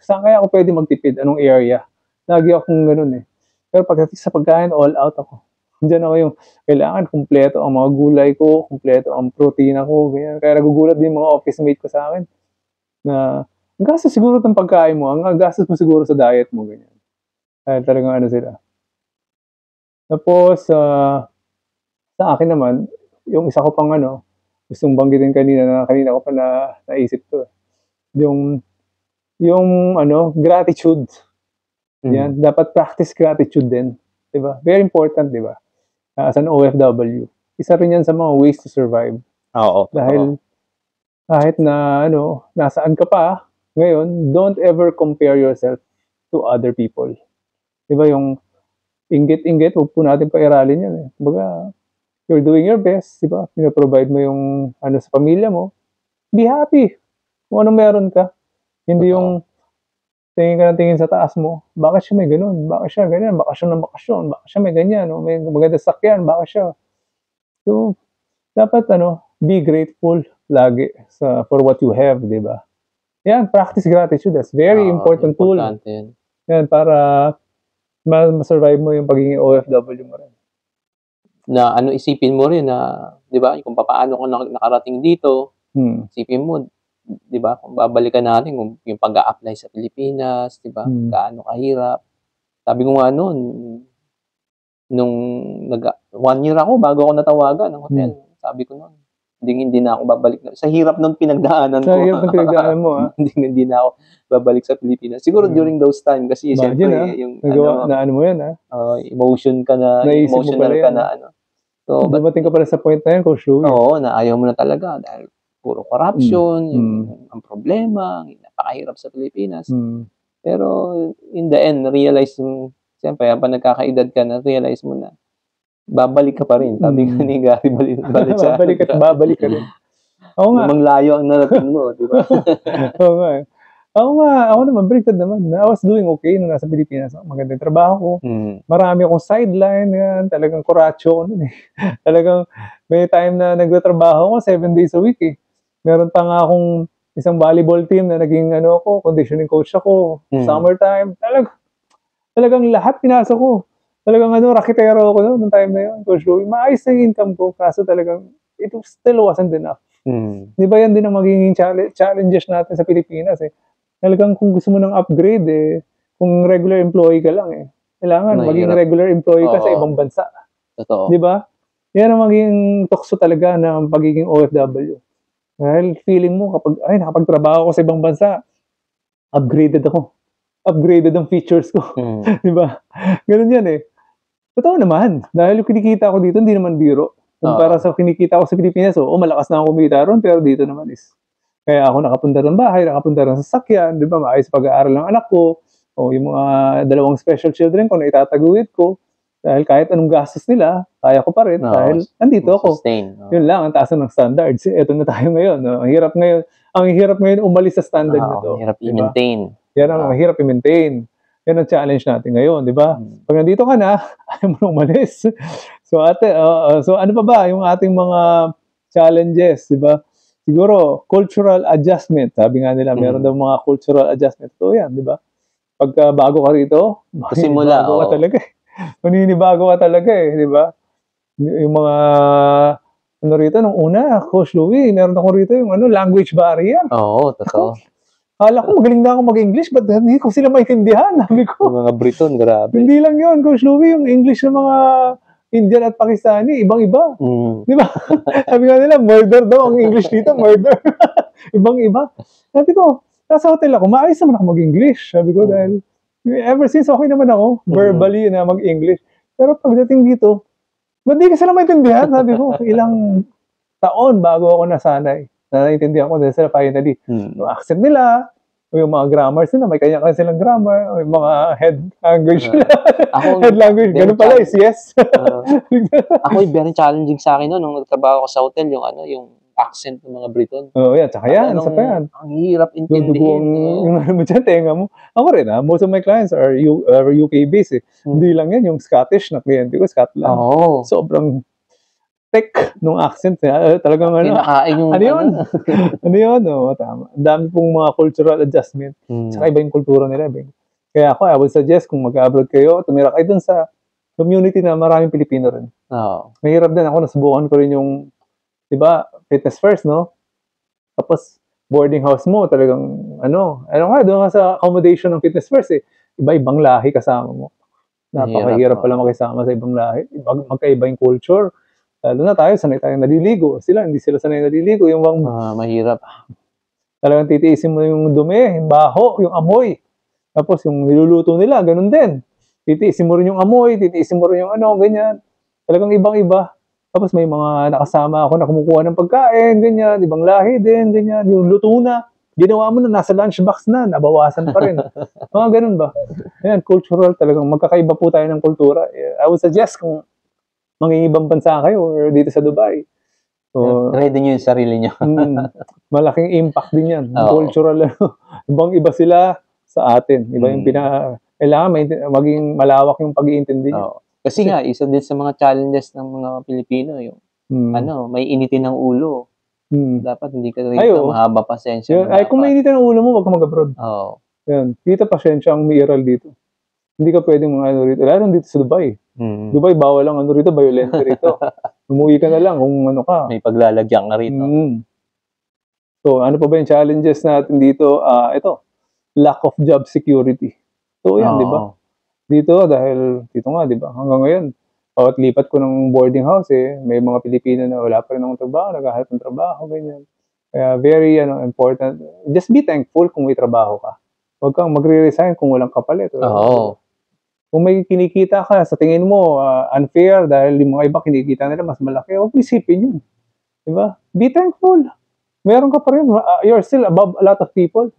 saan kaya ako pwede magtipid? Anong area? Lagi akong ganoon Pero pagdating sa pagkain, all out ako. Diyan ako yung, kailangan kumpleto ang mga gulay ko, kumpleto ang protina ko, ganyan. Kaya nagugulat din mga office mate ko sa akin na, ang gastos siguro ng pagkain mo, ang gastos mo siguro sa diet mo, ganyan. Kaya talagang sila. Tapos, sa akin naman, yung isa ko pang gustong banggitin kanina ko pa naisip to. Yung gratitude. Yan, dapat practice gratitude din. Diba? Very important, diba? As an OFW. Isa rin yan sa mga ways to survive. Dahil, kahit na, nasaan ka pa, ngayon, don't ever compare yourself to other people. Diba, yung inggit-inggit, huwag po natin pairalin yan Kumbaga, you're doing your best, diba? Pinaprovide mo yung, sa pamilya mo. Be happy. Kung anong meron ka. Hindi yung, tingin ka ng tingin sa taas mo, bakit siya may ganun? Bakit siya ganyan? Bakasyon ng bakasyon? Bakit siya may ganyan? May maganda sakyan? Bakit siya? So, dapat be grateful lagi for what you have, di ba? Yan, practice gratitude. That's very important tool. Yan, para ma-survive mo yung pagiging OFW mo rin. Na isipin mo rin na, di ba, kung paano ko nakarating dito, isipin mo, di ba, kung babalikan natin kung yung pag-a-apply sa Pilipinas, di ba, gaano kahirap. Sabi ko nga noon, nung 1 year ako bago ako natawagan ng hotel, sabi ko noon, hindi na ako babalik. Sa hirap ng pinagdaanan ko. Sa hirap ng pinagdaanan mo, hindi na ako babalik sa Pilipinas. Siguro during those time, kasi siyempre, yung mo yan, emotional ka na. So, dumating ka pala sa point na yan, Coach Louie. Oo, na ayaw mo na talaga dahil puro corruption, ang problema, napakahirap sa Pilipinas. Pero in the end, realize mo, siyempre, pag nagkakaedad ka na, realize mo na, babalik ka pa rin. Sabi ka ni Gary, babalik ka rin. Oo nga. Namang layo ang narating mo, di ba? Oo nga. Ako naman, baliktad naman. I was doing okay nung nasa Pilipinas. Magandang trabaho ko. Marami akong sideline. Yan. Talagang kuratso ko nun Talagang may time na nagtatrabaho ko 7 days a week Meron pa nga akong isang volleyball team na naging conditioning coach ako. Summertime. Talagang lahat pinasok ko. Talagang raketero ako noong time na yun. Coach Louie, maayos na yung income ko. Kaso talagang, it still wasn't enough. Di ba yan din ang magiging challenges natin sa Pilipinas Talagang kung gusto mo ng upgrade kung regular employee ka lang kailangan maging regular employee ka sa ibang bansa. Totoo. Di ba? Yan ang magiging tukso talaga ng pagiging OFW. Dahil feeling mo nakapagtrabaho ko sa ibang bansa, upgraded ako. Upgraded ang features ko. Di ba? Ganun yan Totoo naman. Dahil yung kinikita ko dito, hindi naman biro. Para sa kinikita ko sa Pilipinas, malakas na ako kumita ron, pero dito naman kaya ako nakapunta ng bahay, nakapunta ng sasakyan, di ba? Maayos pag-aaral ng anak ko, yung mga 2 special children ko na itataguyod ko. Dahil kahit anong gastos nila, kaya ko pa rin. Dahil nandito ako. Yun lang, ang taas ng standards. Ito na tayo ngayon. Ang hirap ngayon umalis sa standard na to. Ang hirap i-maintain. Yan ang mahirap i-maintain. Yan ang challenge natin ngayon, di ba? Pag nandito ka na, ayaw mo na umalis. So ano pa ba yung ating mga challenges, di ba? Siguro, cultural adjustment. Sabi nga nila, meron daw mga cultural adjustment. So yan, di ba? Pagka bago ka rito, maninibago ka talaga maninibago ka talaga di ba? Yung mga ano rito, nung una, Coach Louie, meron ako rito yung language barrier. Oo, totoo. Kala ko magaling na ako mag-English, but hindi ko sila maintindihan. Sabi ko. Yung mga Briton, grabe. Hindi lang yun, Coach Louie, yung English ng mga Indian at Pakistani, ibang-iba. Di ba? Sabi nga nila, murder daw ang English dito, murder. Ibang-iba. Sabi ko, nasa hotel ako, maayos naman ako mag-English. Sabi ko, dahil ever since okay naman ako, verbally na mag-English. Pero pagdating dito, ba't di ka sila maintindihan? Sabi ko, ilang taon bago ako nasanay. Naintindihan ko dahil sila finally. Yung accent nila, yung mga grammars nila, may kanya-kanya silang grammar, yung mga head language nila. Head language, ganun pala is yes. Ako, very challenging sa akin nung nagtrabaho ko sa hotel, yung accent ng mga Briton. Oo, yan. Tsaka yan, isa pa yan. Ang hirap intindihin. Yung mo dyan, tenga mo. Ako rin, most of my clients are UK-based. Hindi lang yan, yung Scottish na kliyente ko, Scotland. Sobrang thick nung accent niya. Talagang Kinakain yung ano yun? Tama. Ang dami pong mga cultural adjustment. Saka iba yung kultura nila. Kaya ako, I would suggest kung mag-abroad kayo, tumira kayo dun sa community na maraming Pilipino rin. Mahirap din ako, nasubukan ko rin yung, di ba, fitness first, no? Tapos, boarding house mo, talagang, doon ka sa accommodation ng fitness first, iba-ibang lahi kasama mo. Napakahirap pala makisama sa ibang lahi. Magkaiba yung culture. Lalo na tayo, sanay tayong naliligo. Hindi sila sanay naliligo. Yung mahirap. Talagang titiisin mo yung dumi, yung baho, yung amoy. Tapos yung niluluto nila, ganun din. Titiisin mo rin yung amoy, titiisin mo rin yung ganyan. Talagang ibang-iba. Tapos may mga nakasama ako na kumukuha ng pagkain, ganyan. Ibang lahi din, ganyan. Yung luto na, ginawa mo na, nasa lunchbox na, nabawasan pa rin. Mga ganun ba? Ayan, cultural talagang. Magkakaiba po tayo ng kultura. I would suggest kung mangingibang bansa kayo or dito sa Dubai. So, ready nyo yung sarili nyo. Malaking impact din yan. Cultural. Ibang-iba sila sa atin. Iba yung kailangan maging malawak yung pag-iintindi nyo. Kasi nga, isa din sa mga challenges ng mga Pilipino, yung may initin ng ulo. Dapat hindi ka rito mahaba pasensya. Kung may initin ng ulo mo, wag ka mag-abroad. Yan. Dito pasensya ang umiiral dito. Hindi ka pwedeng rito. Lalo dito sa Dubai. Dubai, bawal lang rito, violent rito. Umuwi ka na lang kung ka. May paglalagyan ka rito. So, ano pa ba yung challenges natin dito? Ito, lack of job security. So, yan, di ba? Dito, dahil dito nga, di ba? Hanggang ngayon, bawat lipat ko ng boarding house, may mga Pilipino na wala pa rin akong trabaho, naghahanap ng trabaho, ganyan. Kaya very important. Just be thankful kung may trabaho ka. Huwag kang magre-resign kung walang kapalit. Kung may kinikita ka, sa tingin mo, unfair dahil yung mga iba kinikita nila mas malaki, huwag isipin yun. Diba? Be thankful. Meron ka pa rin. You're still above a lot of people.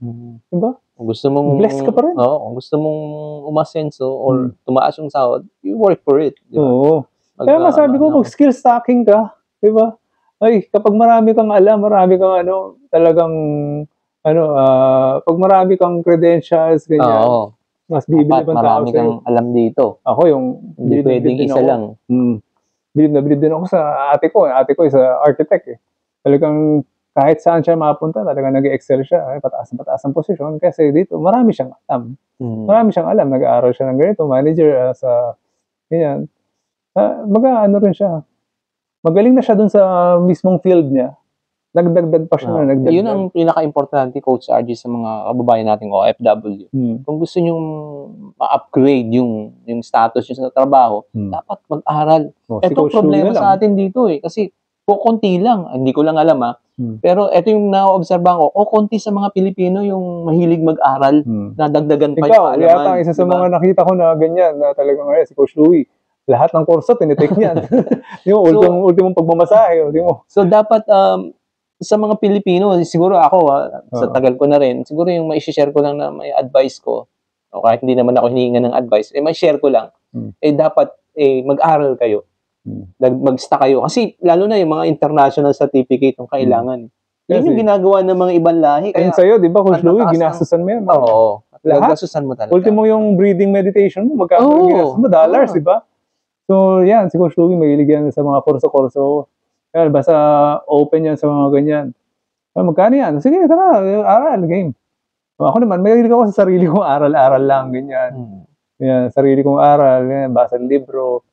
Diba? Kung gusto mong blessed ka pa rin. Kung gusto mong umasenso or tumaas yung sahod, you work for it. Diba? Kaya masabi ko, mag-skill stacking ka. Diba? Kapag marami kang alam, marami kang talagang, pag marami kang credentials, ganyan. Mas bibili pang tao marami kang alam dito. Ako hindi pwedeng isa lang. Bilib na bilib din ako sa ate ko. Ate ko is architect. Talagang kahit saan siya mapunta, talagang nag-excel siya. Pataas ang posisyon. Kasi dito, marami siyang alam. Marami siyang alam. Nag-aaral siya ng ganito. Manager sa ganyan. Rin siya. Magaling na siya dun sa mismong field niya. Nagdagdag pa siya. Yun ang pinaka-importante, Coach RG, sa mga kababayan nating OFW. Kung gusto nyo ma-upgrade yung status nyo sa trabaho, dapat mag-aral. Ito problema sa atin dito kasi konti lang. Hindi ko lang alam pero ito yung na-obserbahan ko, konti sa mga Pilipino yung mahilig mag-aral, nadagdagan pa yung kaalaman. Ikaw, yata isa sa mga nakita ko na ganyan, na talagang si Coach Louie, lahat ng kurso, tinitake niyan. Ultimong pagmamasahe. So, dapat, sa mga Pilipino, siguro ako, sa tagal ko na rin, siguro yung mai-share ko lang na may advice ko, o kahit hindi naman ako hinihinga ng advice, may share ko lang, dapat, mag-aral kayo. Mag-stock kayo. Kasi, lalo na yung mga international certificate yung kailangan. Yun yung ginagawa ng mga ibang lahi. Kaya sa'yo, di ba, Coach Louie, ginasusan mo yan. Oo. Ginasusan mo talaga. Ultimo yung breathing meditation mo, magkakaroon ginasusan mo, dollars, di ba? So, yan, si Coach Louie, mahilig yan sa mga kurso-kurso. Kaya, basta open yan sa mga ganyan. Magkano yan? Sige, tara, aral, game. Ako naman, mahilig ako sa sarili kong aral-aral lang, ganyan. Yan, sarili kong aral, yan, basa ng libro.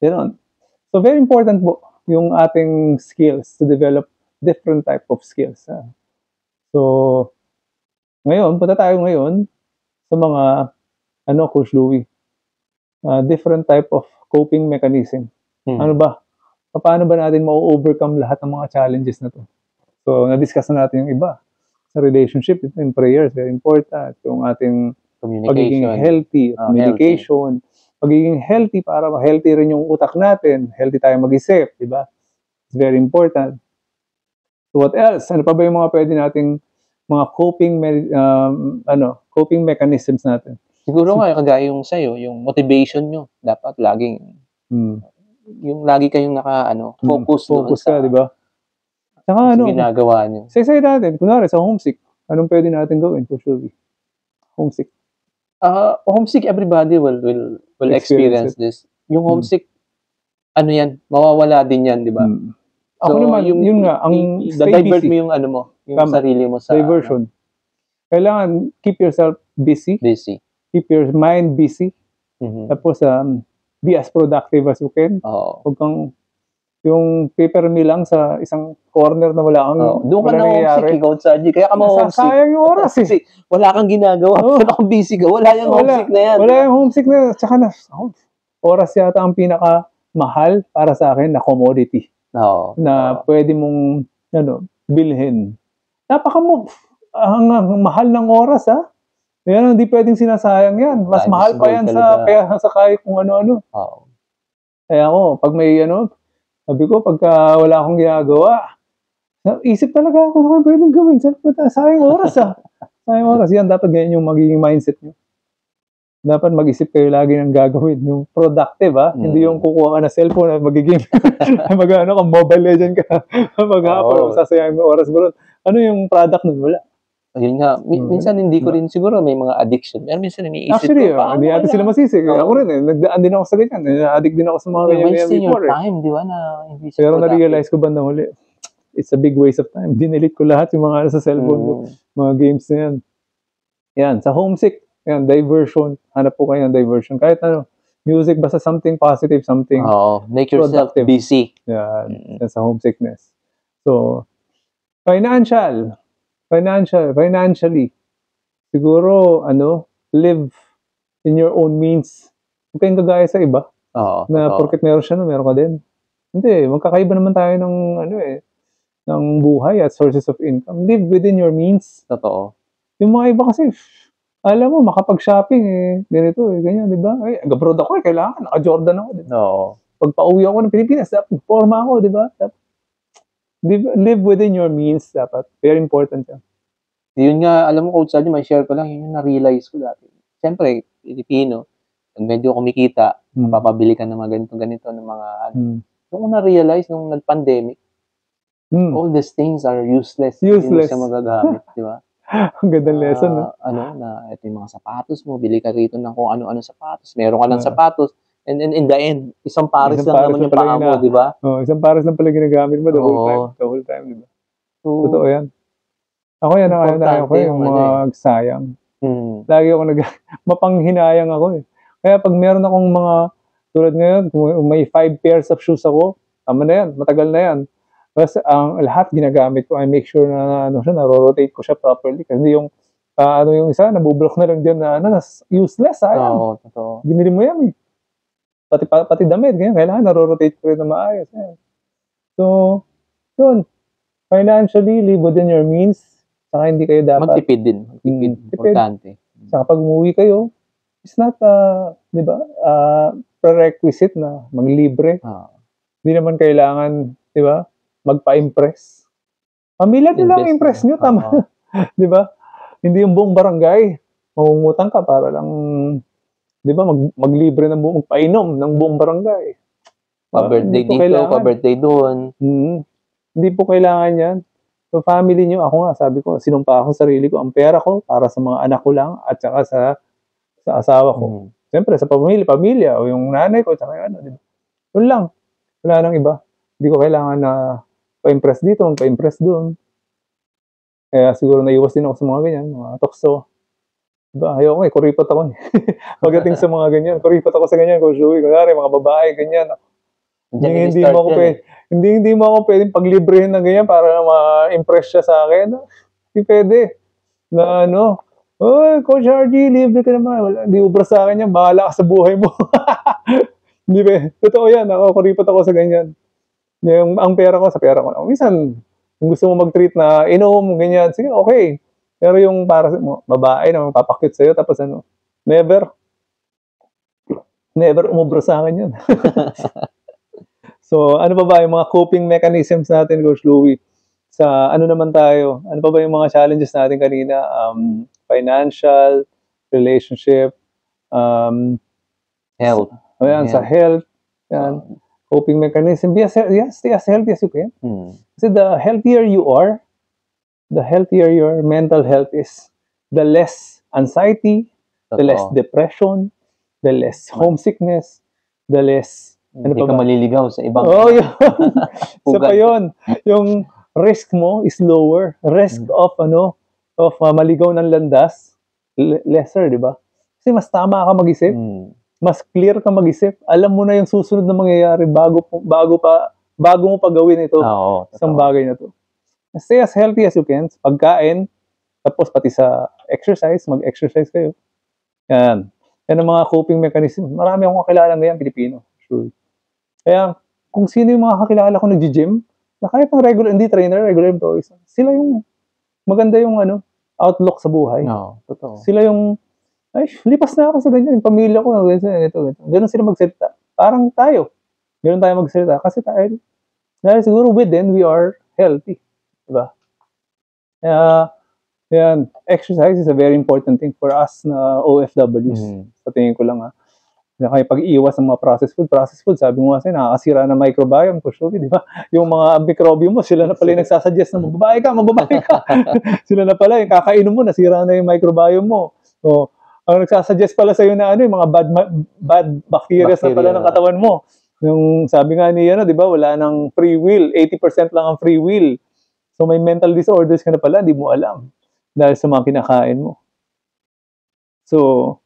Yan. So, very important po. yung ating skills to develop different type of skills. So, ngayon, punta tayo ngayon sa mga, Coach Louie, different type of coping mechanism. Ano ba? Paano ba natin ma-overcome lahat ng mga challenges na to? So, na-discuss na natin yung iba. Sa relationship, yung prayers, very important. Yung ating pagiging healthy, communication, pagiging healthy para healthy rin yung utak natin, healthy tayo mag-isip, di ba? It's very important. So what else? Ano pa ba yung mga pwede nating mga coping mechanisms natin? Siguro nga, kagaya yung sa'yo, yung motivation nyo, dapat laging, yung lagi kayong focus ka, di ba? Saka ginagawa nyo. Sa natin, kunwari sa homesick, anong pwede natin gawin, Coach Louie? Homesick. Homesick, everybody will experience this. Yung homesick, mawawala din yan, di ba? Ako naman, yun nga, ang divert mo yung yung sarili mo sa diversion. Kailangan keep yourself busy. Keep your mind busy. Tapos, be as productive as you can. Huwag kang yung paper mill lang sa isang corner na wala kang doon ka na homesick, ikaw sa kaya ka ma-homesick. Sayang yung oras kasi wala kang ginagawa. Wala kang busy ka. Wala yung homesick na yan. Wala yung homesick na yan. Tsaka oras yata ang pinaka-mahal para sa akin na commodity. Na pwede mong bilhin. Ang mahal ng oras, Yan, hindi pwedeng sinasayang yan. Mas mahal pa yan sa kahit kung ano-ano. Kaya ako, pag may sabi ko, pagka wala akong ginagawa, isip talaga ako na pwedeng gawin. Sayang oras, Sayang oras. Yan, dapat ganyan yung magiging mindset nyo. Dapat mag-isip kayo lagi ng gagawin. Yung productive, Hindi yung kukuha ka na cellphone at magiging kang Mobile Legend ka. Maghapon, sasayang mo oras mo. Ano yung product nun? Wala. Ayun nga. Minsan hindi ko rin siguro may mga addiction. Pero minsan iniisip actually, ko. Actually, hindi natin sila masisi. Ako rin nagdaan din ako sa ganyan. Addict din ako sa mga ganyan. Wasting your time, di ba? Pero na-realize ko bandang huli, it's a big waste of time. Dinilit ko lahat yung mga sa cellphone ko. Mga games na yan. Yan, sa homesick, yan, diversion. Hanap po kayo ng diversion. Kahit music, basta something positive, something make yourself productive. Busy. Yan, sa homesickness. So, financially, siguro, live in your own means. Huwag kayong kagaya sa iba. Na porket meron siya, meron ka din. Hindi, magkakaiba naman tayo ng, ng buhay at sources of income. Live within your means. Totoo. Yung mga iba kasi, alam mo, makapag-shopping, ganito, ganyan, di ba? Abroad ako, kailangan, naka-Jordan ako. Pag pauwi ako ng Pilipinas, dapat forma ako, di ba? Live within your means, dapat. Very important yan. Yun nga, alam mo, Coach Sally, may share ko lang, yun yung na-realize ko dati. Siyempre, Pilipino, pag medyo kumikita, papabili ka ng mga ganito ng mga, Nung na-realize, nung nag-pandemic, all these things are useless. Hindi siya magagamit, di ba? Ang gandang lesson, ito yung mga sapatos mo, bili ka rito ng kung ano-ano sapatos, meron ka ng sapatos, and in the end, isang pares lang naman yung paa mo, di ba? Isang pares lang pala ginagamit mo the whole time, di ba? Totoo yan. Ako yan, yung mga sayang. Lagi ako mapanghinayang ako Kaya pag meron akong mga, tulad ngayon, kung may 5 pairs of shoes ako, tama na yan, matagal na yan. Tapos ang lahat ginagamit ko, I make sure na na-rotate ko siya properly. Kasi yung isa, nabublock na lang dyan na useless, sayang. Totoo. Binili mo yan Pati damit, ganyan, kailangan na-rotate ko rin na maayos. So, yun. Financially, live within your means. Saka hindi kayo dapat. Magtipid din. Importante. Saka pag umuwi kayo, it's not, di ba, prerequisite na maglibre. Hindi naman kailangan, di ba, magpa-impress. Pamilya nyo lang impress nyo, tama. Di ba? Hindi yung buong barangay. Mamungutang ka para lang, di ba, maglibre ng buong, magpainom ng buong barangay. Pa-birthday dito, pa-birthday doon. Hindi po kailangan yan. So, family nyo, ako nga, sabi ko, sinumpa ako sarili ko, ang pera ko para sa mga anak ko lang at saka sa asawa ko. Siyempre, sa pamilya, o yung nanay ko, saka di ba? Yun lang. Wala nang iba. Hindi ko kailangan na pa-impress dito, pa-impress doon. Kaya siguro naiwas din ako sa mga ganyan, mga tokso. Diba? Ayoko kuripot ako. Pagdating sa mga ganyan, kuripot ako sa ganyan, Coach Louie, kunwari, mga babae, ganyan. Hindi mo ako pwedeng paglibrehin ng ganyan para ma-impress siya sa akin. Hindi pwede. Na ano, "Oy, Coach RG, libre ka naman." Wala, hindi ubra sa akin yan. Bahala ka sa buhay mo. Hindi ba? Totoo yan. Kuripot ako sa ganyan. Ang pera ko, sa pera ko. Minsan, kung gusto mo mag-treat na inom, ganyan, sige, okay. Pero yung para sa babae na magpapakit sa'yo, tapos ano, never umubra sa akin yan. So, ano pa ba yung mga coping mechanisms natin, Coach Louie? Sa ano naman tayo? Ano pa ba yung mga challenges natin kanina? Financial, relationship, health. Ayan, sa health. Yan. Coping mechanism. Stay as healthy as you can. Kasi the healthier you are, the healthier your mental health is, the less anxiety, the less depression, the less homesickness, the less hindi ka maliligaw sa ibang yun. Isa pa yun. Yung risk mo is lower. Risk of maligaw ng landas, lesser, di ba? Kasi mas tama ka mag-isip. Mas clear ka mag-isip. Alam mo na yung susunod na mangyayari bago mo pa gawin ito. Isang bagay na to. Stay as healthy as you can. Pagkain, tapos pati sa exercise, mag-exercise kayo. Yan. Yan ang mga coping mechanism. Marami akong kakilala ngayon, Pilipino. Sure. Kaya, kung sino yung mga kakilala ko nag-gym, na kahit ng regular, hindi trainer, regular employees, sila yung maganda yung outlook sa buhay. Totoo. Sila yung, ay, lipas na ako sa ganyan, yung pamilya ko, ganito. Ganun sila magsalita. Parang tayo. Ganun tayo magsalita. Kasi tayo, dahil siguro within, we are healthy. Diba? Kaya, yan, exercise is a very important thing for us na OFWs. Sa tingin ko lang kaya pag-iwas ng mga processed food, sabi mo kasi nakakasira ng microbiome ko, di ba? Yung mga microbiome mo, sila na pala yung nagsasuggest na magbabae ka. Sila na pala, yung kakainom mo, nasira na yung microbiome mo. So, ang nagsasuggest pala sa'yo na yung mga bad bacteria na pala ng katawan mo. Yung sabi nga niya, di ba, wala nang free will, 80% lang ang free will. So, may mental disorders ka na pala, hindi mo alam. Dahil sa mga kinakain mo. So,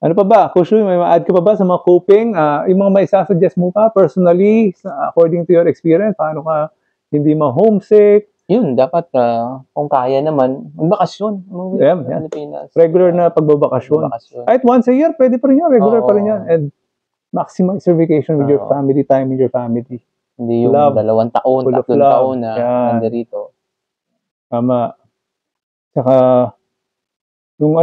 ano pa ba? Coach Louie, may ma-add ka pa ba sa mga coping? Yung mga may sasuggest mo pa, personally, according to your experience, paano ka hindi ma-homesick? Yun, dapat kung kaya naman, magbakasyon. Pilipinas. Regular na pagbabakasyon. Kahit once a year, pwede pa rin yan. Regular pa rin yan. And maximize your vacation with your family, time with your family. Hindi yung 2 taon, 3 taon na nandirito. Tama. Saka, yung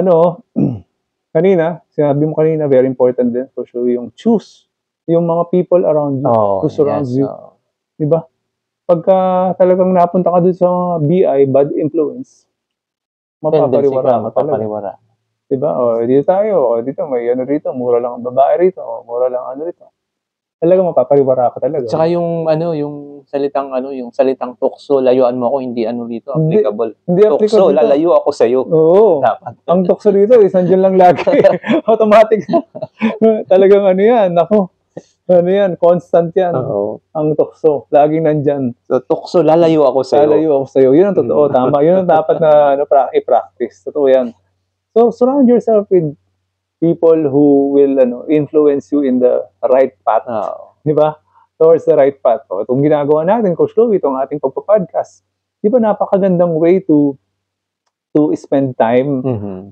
kanina, sinabi mo kanina, very important din. So, yung choose yung mga people around you, who surrounds you. Diba? Pagka talagang napunta ka doon sa BI, bad influence, mapapariwara ka talaga. Diba? Dito tayo, dito may rito, mura lang ang babae rito, mura lang rito. Talagang mapapariwara ka talaga. Tsaka yung yung salitang tukso, layuan mo ako, hindi rito applicable. Hindi tukso, lalayo ako sa iyo. Oo. Dapat. Ang tukso dito, nandiyan lang lagi. Automatic. Talagang yan, constant yan. Ang tukso, laging nandiyan. So, tukso, lalayo ako sa iyo. Lalayo ako sa iyo. Yun ang totoo, tama. Yun ang dapat na i-practice. Totoo yan. So, surround yourself with people who will influence you in the right path. Di ba? Towards the right path. So, itong ginagawa natin, Coach Louie, itong ating pagpa-podcast, di ba napakagandang way to spend time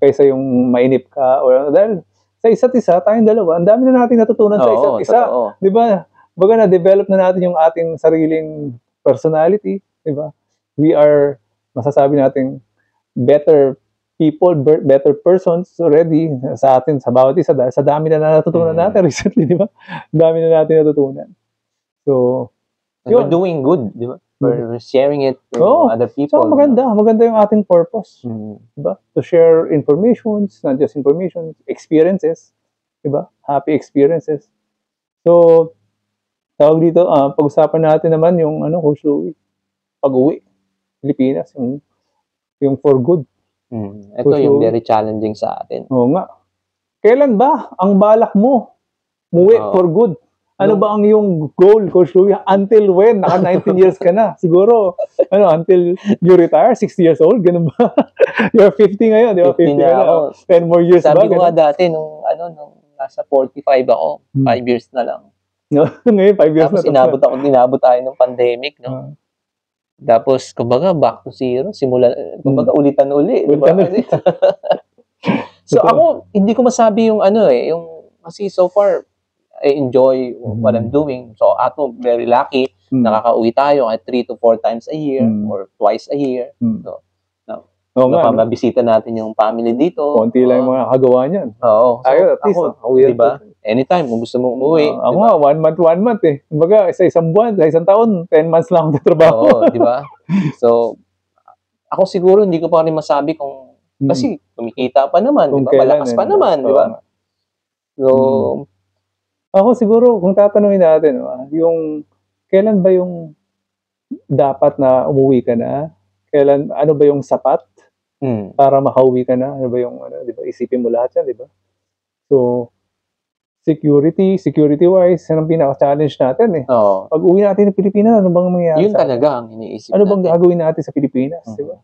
kaysa yung mainip ka. Dahil sa isa't isa, tayong dalawa, ang dami na natin natutunan sa isa't isa. Di ba? Baga na-develop na natin yung ating sariling personality. Di ba? We are, masasabi natin, better people, better persons already sa atin, sa bawat isa, dahil sa dami na natutunan natin recently, di ba? Dami na natin natutunan. So, we're doing good, di ba? We're sharing it with other people. So, maganda yung ating purpose, di ba? To share informations, not just information, experiences, di ba? Happy experiences. So, tawag dito, pag-usapan natin naman yung, Coach Louie, pag-uwi, Pilipinas, yung for good. Ito yung very challenging sa atin. Oo nga. Kailan ba ang balak mo muwi for good? Ano ba ang yung goal, Coach Louie? Until when? Naka 19 years ka na. Siguro, until you retire, 60 years old? Ganun ba? You're 50 ngayon, di ba? 50 na ako. 10 more years Sabi ko nga dati, nung nasa 45 ako, 5 years na lang. No? Ngayon, 5 years Tapos na. inabot tayo ng pandemic, no? Tapos, kumbaga, back to zero. Kumbaga, ulitan uli. Diba? So, ako, hindi ko masabi yung kasi so far, I enjoy what I'm doing. So, ako, very lucky, nakaka-uwi tayo at 3 to 4 times a year or twice a year. So, mabisita natin yung family dito. Konti lang yung mga kagawa niyan. Oo. So, at least, diba? Anytime, kung gusto mong umuwi. Ako nga, 1 month eh. Kumbaga, sa isang buwan, sa isang taon, 10 months lang ako trabaho. Oo, diba? So, ako siguro, hindi ko pa rin masabi kung, kasi kumikita pa naman, diba? Malakas pa naman, diba? So, ako siguro, kung tatanungin natin, yung, kailan ba yung dapat na umuwi ka na? Ano ba yung sapat? Para makauwi ka na? Ano ba yung, diba? Isipin mo lahat yan, diba? So, security-wise, yan ang pinaka-challenge natin eh. Oo. Pag uwi natin ng Pilipinas, ano bang mangyayari? Yun talaga ang iniisip natin. Ano bang gagawin natin sa Pilipinas, diba?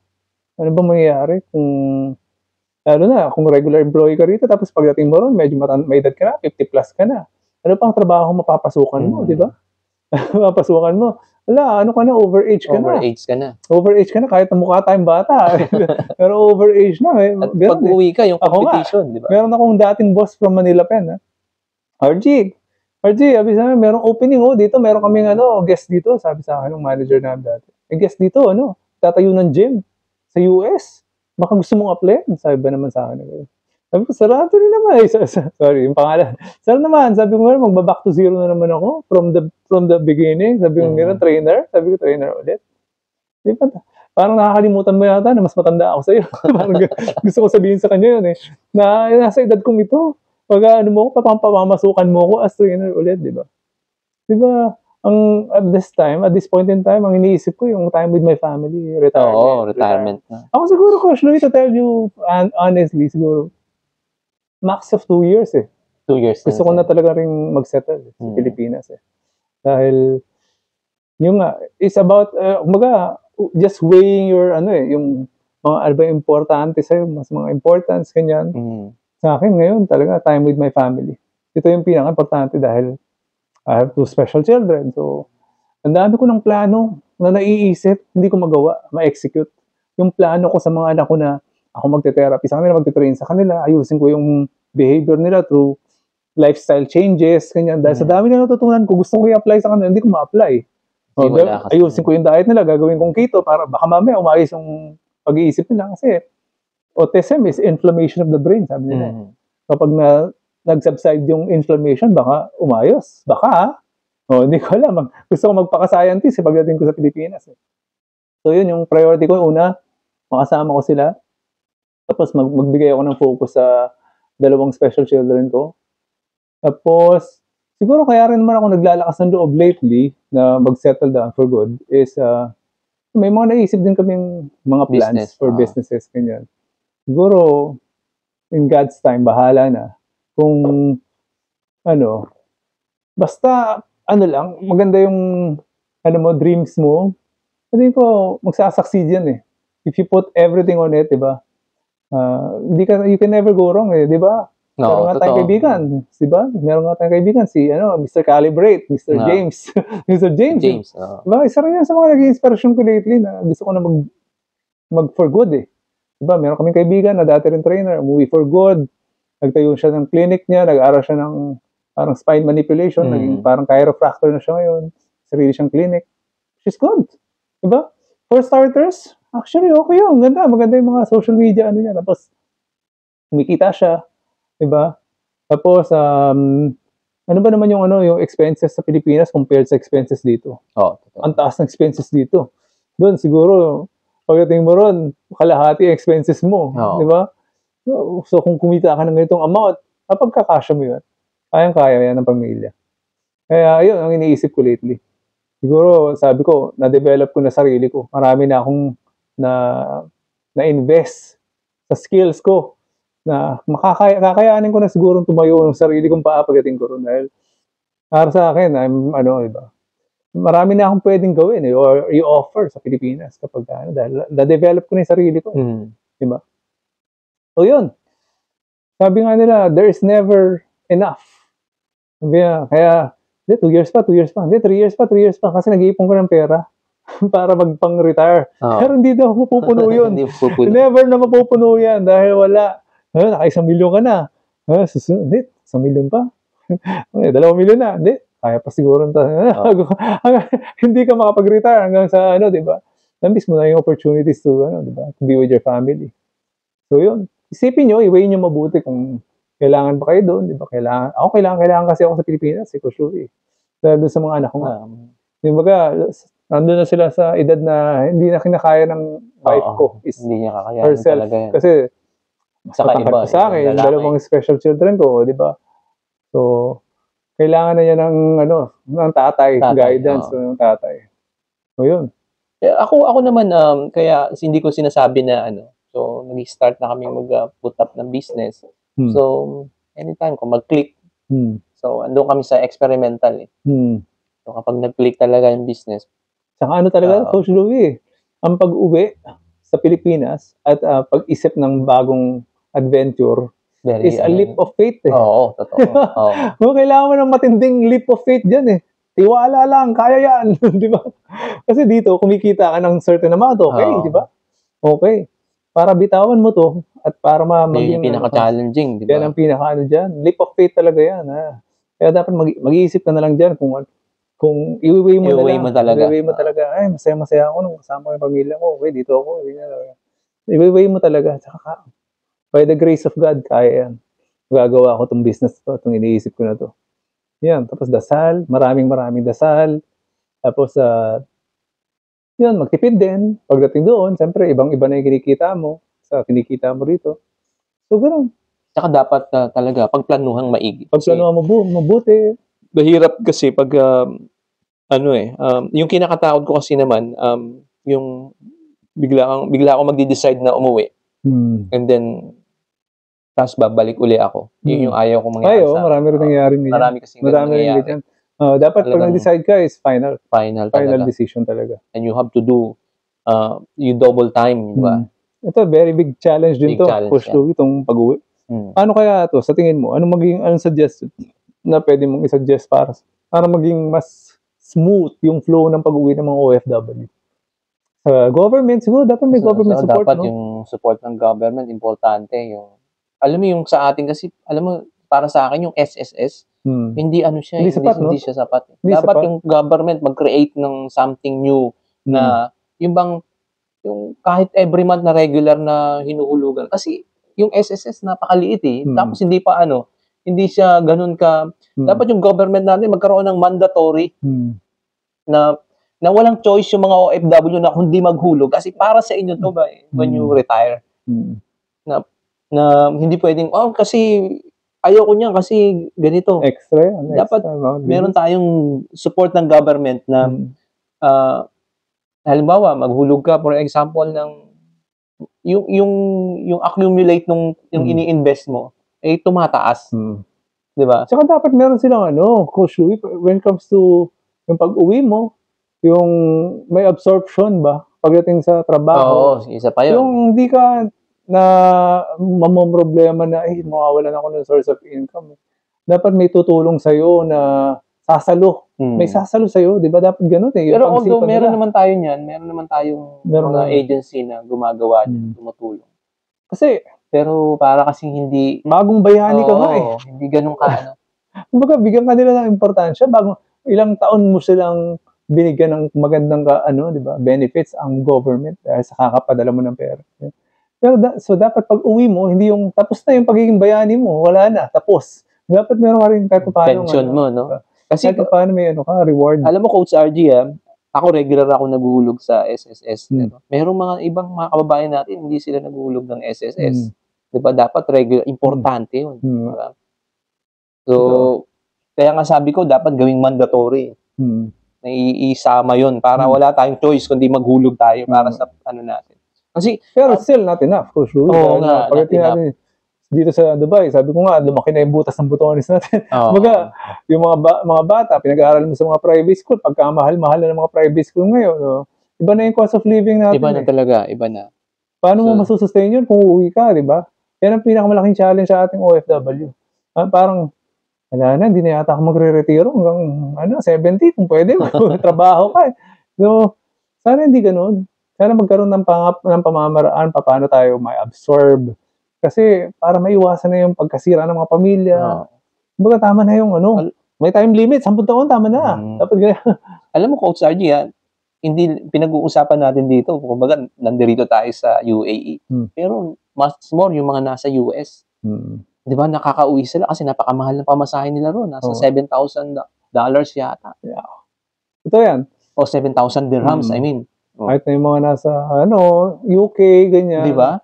Ano bang mangyayari kung, kung regular employee ka rito, tapos pagdating mo ron, medyo may edad ka na, 50 plus ka na. Ano pang trabaho mapapasukan mo, di ba? Mapapasukan mo. Wala, ano ka na, overage ka na. Overage ka na, kahit na mukha tayong bata. Pero overage na. At pag uwi ka, yung competition, di ba? Meron akong dating boss from Manila Pen, RG, sabi sa akin, merong opening, dito, meron kaming, guest dito, sabi sa akin, ng manager namin dati. Guest dito, tatayo ng gym sa US. Baka gusto mong apply? Sabi ba naman sa akin. Sabi ko, sarado rin naman. Sorry, yung pangalan. Sarado naman. Sabi ko, magbaback to zero na naman ako from the beginning. Sabi ko, trainer. Sabi ko, trainer ulit. Di ba? Parang nakakalimutan mo yata na mas matanda ako sa'yo. Parang gusto ko sabihin sa kanya yun na nasa edad kong ito. Pag papamasukan mo ko as trainer ulit, di ba? Di ba? At this point in time, ang iniisip ko yung time with my family, retirement. Oo, retirement. Ako siguro, Coach Louie, to tell you honestly, siguro, max of 2 years 2 years. Gusto ko na talaga rin mag-settle sa Pilipinas Dahil, yung it's about, just weighing your, yung mga ano ba importante sa'yo, mas mga importance, ganyan. Sa akin ngayon, talaga, time with my family. Ito yung pinaka-importante dahil I have 2 special children. So, ang dami ko ng plano na naiisip, hindi ko magawa, ma-execute. Yung plano ko sa mga anak ko na ako magte-therapy sa kanila, magte-train sa kanila, ayusin ko yung behavior nila through lifestyle changes, ganyan. Dahil sa dami na natutunan ko, gusto ko i-apply sa kanila, hindi ko ma-apply. Ayusin ko yung diet nila, gagawin kong keto para baka mamaya umayos yung pag-iisip nila. Kasi autism is inflammation of the brain, sabi nila. Kapag nag-subside yung inflammation, baka umayos. Baka, hindi ko alam. Gusto ko magpaka-scientist pagdating ko sa Pilipinas. So yun, yung priority ko, una, makasama ko sila. Tapos magbigay ako ng focus sa 2 special children ko. Tapos, siguro kaya rin naman ako naglalakas ng loob lately na mag-settle down for good is, may mga naisip din kaming mga plans for businesses, ganyan. Siguro, in God's time, bahala na. Kung, basta, lang, maganda yung, dreams mo, hindi ko, magsasucceed yan If you put everything on it, diba? You can never go wrong di ba? Meron nga tayong kaibigan, di ba? Meron nga tayong kaibigan, si, Mr. Calibrate, Mr. James. Mr. James. Diba? Isa rin yan sa mga naging inspiration ko lately na gusto ko na mag for good Diba? Meron kaming kaibigan na dati rin trainer, umuwi for good. Nagtayo siya ng clinic niya, nag-aaral siya ng parang spine manipulation, naging parang chiropractor na siya ngayon. Sarili siyang clinic. She's good. Diba? For starters, actually, okay yun. Maganda yung mga social media, niya. Tapos, kumikita siya. Diba? Tapos, ano ba naman yung expenses sa Pilipinas compared sa expenses dito? Ang taas ng expenses dito. Doon, siguro, pagdating mo ron, kalahati yung expenses mo. Diba? So, kung kumita ka ng ganitong amount, kapagkakasya mo yun, kayang-kaya yan ng pamilya. Kaya, yun ang iniisip ko lately. Siguro, sabi ko, na-develop ko na sarili ko. Marami na akong na-invest sa skills ko na kakayanin ko na siguro tumayo ng sarili kong paa pagdating ko ron. Dahil, para sa akin, diba? Marami na akong pwedeng gawin or i-offer sa Pilipinas kapag dahil na-develop ko na yung sarili ko. Diba? So, yun. Sabi nga nila, there is never enough. Kaya, Hindi, 2 years pa, 2 years pa. Hindi, 3 years pa, 3 years pa. Kasi nag-iipon ko ng pera para magpang-retire. Pero hindi daw mapupuno yun. Never na mapupuno yan dahil wala. Naka 1 milyon ka na. Susunod, hindi, 1 milyon pa. 2 milyon na. Hindi, kaya pa siguro. Hindi ka makapag-retire hanggang sa, di ba? Nambis mo na yung opportunities to, di ba? To be with your family. So, yun. Isipin nyo, i-weigh nyo mabuti kung kailangan ba kayo doon, di ba? Kailangan kasi ako sa Pilipinas, for sure. Dahil doon sa mga anak ko nga. Di ba, nandun na sila sa edad na hindi na kinakaya ng wife ko. Hindi niya kakayanin herself. Talaga yan. Kasi, saka iba, sa akin, dalawang special children ko, di ba? So, kailangan na niya ng tatay guidance ng tatay. So, yun. Ako naman, kaya hindi ko sinasabi na so, nag-start na kami mag-put up ng business. So, anytime kung mag-click, so, andun kami sa experimental. So, kapag nag-click talaga yung business. Saka talaga, Coach Louie, ang pag-uwi sa Pilipinas at pag-isip ng bagong adventure is a leap of faith. Oo, totoo. Kailangan mo ng matinding leap of faith dyan. Tiwala lang, kaya yan. Di ba? Kasi dito, kumikita ka ng certain amount, okay, di ba? Okay. Para bitawan mo to at para maging pinaka-challenging, di ba? Yan ang pinaka dyan. Leap of faith talaga yan. Kaya dapat mag-iisip ka na lang dyan kung i-weigh mo talaga. I-weigh mo talaga. Ay, masaya-masaya ako nung kasama ko yung pamilya ko. Okay, dito ako. I-weigh mo talaga. Tsaka, by the grace of God, kaya yan. Gagawa ko tong business to, itong iniisip ko na to. Yan, tapos dasal, maraming dasal. Tapos, yun, magtipid din. Pagdating doon, siyempre, ibang-iba na yung kinikita mo sa kinikita mo rito. So, gano'n. Saka dapat talaga, pagplanuhang maigi. Pagplanuhan mabuti. Mahirap kasi pag, yung kinakatakot ko kasi naman, yung bigla ako magde-decide na umuwi. And then, tapos babalik uli ako. Yun yung ayaw kong mangyari sa... marami rin nangyayari ganyan. Marami kasi nangyayari. Dapat pag nag-decide ka is final. Final decision talaga. And you have to do, you double time, di ba? Ito, very big challenge din to. Push to itong pag-uwi. Ano kaya to sa tingin mo? Anong suggestion na pwede mong i-suggest para maging mas smooth yung flow ng pag-uwi ng mga OFW? Sa government, siguro dapat may government support. Dapat yung support ng government, importante. Alam mo yung sa atin kasi, para sa akin yung SSS, hindi siya, hindi siya sapat. Dapat yung government mag-create ng something new na yung kahit every month na regular na hinuhulugan. Kasi yung SSS napakaliit tapos hindi pa hindi siya ganun ka. Dapat yung government natin magkaroon ng mandatory na walang choice yung mga OFW na kundi maghulog kasi para sa inyo to ba when you retire. Na hindi pwedeng kasi ayaw ko niyan kasi ganito. Extra. Dapat meron tayong support ng government na halimbawa maghulog ka for example ng yung accumulate yung ini-invest mo tumataas. 'Di ba? Saka dapat meron silang Coach Louie, when it comes to yung pag-uwi mo, yung may absorption ba pagdating sa trabaho. Oo, isa pa yun. Yung hindi ka na mamomroblema na mawawalan ako ng source of income. Dapat may tutulong sa'yo na sasalo. May sasalo sa'yo, di ba? Dapat ganun Pero although meron naman tayo niyan, meron naman tayong mga agency na gumagawa niyan, tumutulong. Kasi, pero para kasing hindi... Bagong bayani ka nga hindi ganun ka Kumbaga, bigyan ka nila ng importansya. Ilang taon mo silang binigyan ng magandang di ba, benefits ang government dahil sa kakapadala mo ng pera. Pero so dapat pag uwi mo, hindi yung tapos na yung pagiging bayani mo, wala na, tapos. Dapat meron ka rin kahit paano. Pension mo, no? Kasi kahit paano may reward. Alam mo, Coach RG, ako regular ako naguhulog sa SSS. Merong mga ibang mga kababayan natin, hindi sila naguhulog ng SSS. Diba? Dapat regular, importante yun. Diba? So, kaya nga sabi ko, dapat gawing mandatory. Na iisama yun para wala tayong choice kundi maghulog tayo para sa natin. Kasi, pero still not enough, Coach Louie. Oo nga, pagdating natin dito sa Dubai, sabi ko nga, lumaki na yung butas ng butones natin. Baga, yung mga bata, pinag-aaral mo sa mga private school, pagkamahal-mahal na ng mga private school ngayon, iba na yung cost of living natin. Iba na talaga, iba na. Paano mo masusustain yun kung uuwi ka, di ba? Yan ang pinakamalaking challenge sa ating OFW. Parang, wala na, hindi na yata ako magre-retiro hanggang 70 kung pwede, trabaho ka eh. So, sana hindi gano'n. Sana magkaroon ng pamamaraan paano tayo mai-absorb. Kasi para maiwasan na yung pagkasira ng mga pamilya. Kumbaga tama na yung may time limit, 10 taon, tama na. Dapat ganyan. Alam mo, Coach RG, hindi pinag-uusapan natin dito. Kumbaga, nandirito tayo sa UAE. Pero mas more yung mga nasa US. Di ba, nakakauwi sila kasi napakamahal ng pamasahe nila ron. Nasa $7,000 yata. Yeah. Ito yan. O 7,000 dirhams, I mean. Kahit na yung mga nasa, UK, ganyan. Di ba?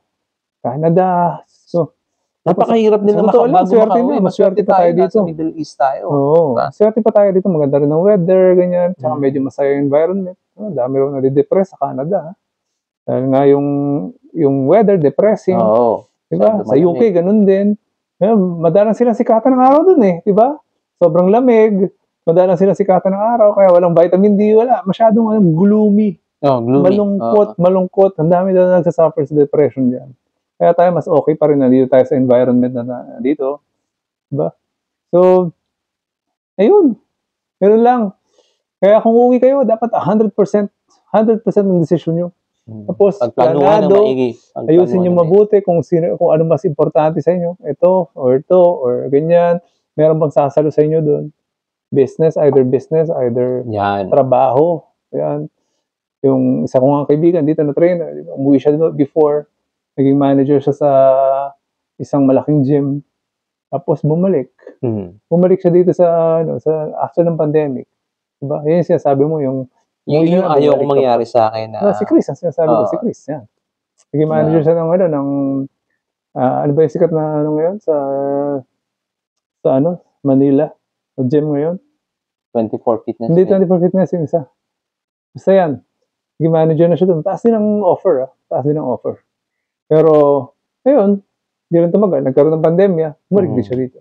Canada. So, napakahirap din naman bago makauwi. Maswerte pa tayo dito. Nasa Middle East tayo. Oo. Maswerte pa tayo dito. Maganda rin ang weather, ganyan. Tsaka medyo masaya yung environment. Dami rin nadidepress sa Canada. Dahil nga yung weather, depressing. Oo. Diba? Sa UK, ganun din. Madalang silang sikatan ng araw dun eh. Diba? Sobrang lamig. Madalang silang sikatan ng araw. Kaya walang vitamin D. Wala. Masyadong gloomy. Gloomy. Malungkot. Ang dami daw nagsasuffer sa depression dyan. Kaya tayo mas okay pa rin na dito tayo sa environment na dito. Diba? So, ayun. Ganun lang. Kaya kung uwi kayo, dapat 100% ng decision nyo. Tapos, planado, ayusin nyo mabuti kung ano mas importante sa inyo. Ito, or ganyan. Meron bang sasalo sa inyo doon? Business, either trabaho. Yan. Yung isa kong kaibigan dito na trainer, diba? Umuwi siya before. Naging manager siya sa isang malaking gym. Tapos bumalik. Bumalik siya dito sa after ng pandemic. Diba? Yan yung sinasabi mo, yung ayaw kong mangyari sa akin na... si Chris, ang sinasabi ko, si Chris, yan. Naging manager siya ng ano ba yung sikat na ngayon sa Manila, sa gym ngayon. 24 Fitness. Hindi, 24 Fitness yung isa. Basta yan. Naging manager na siya doon. Taas din ang offer. Pero, ayun, hindi rin tumagal. Nagkaroon ng pandemya, bumalik din siya dito.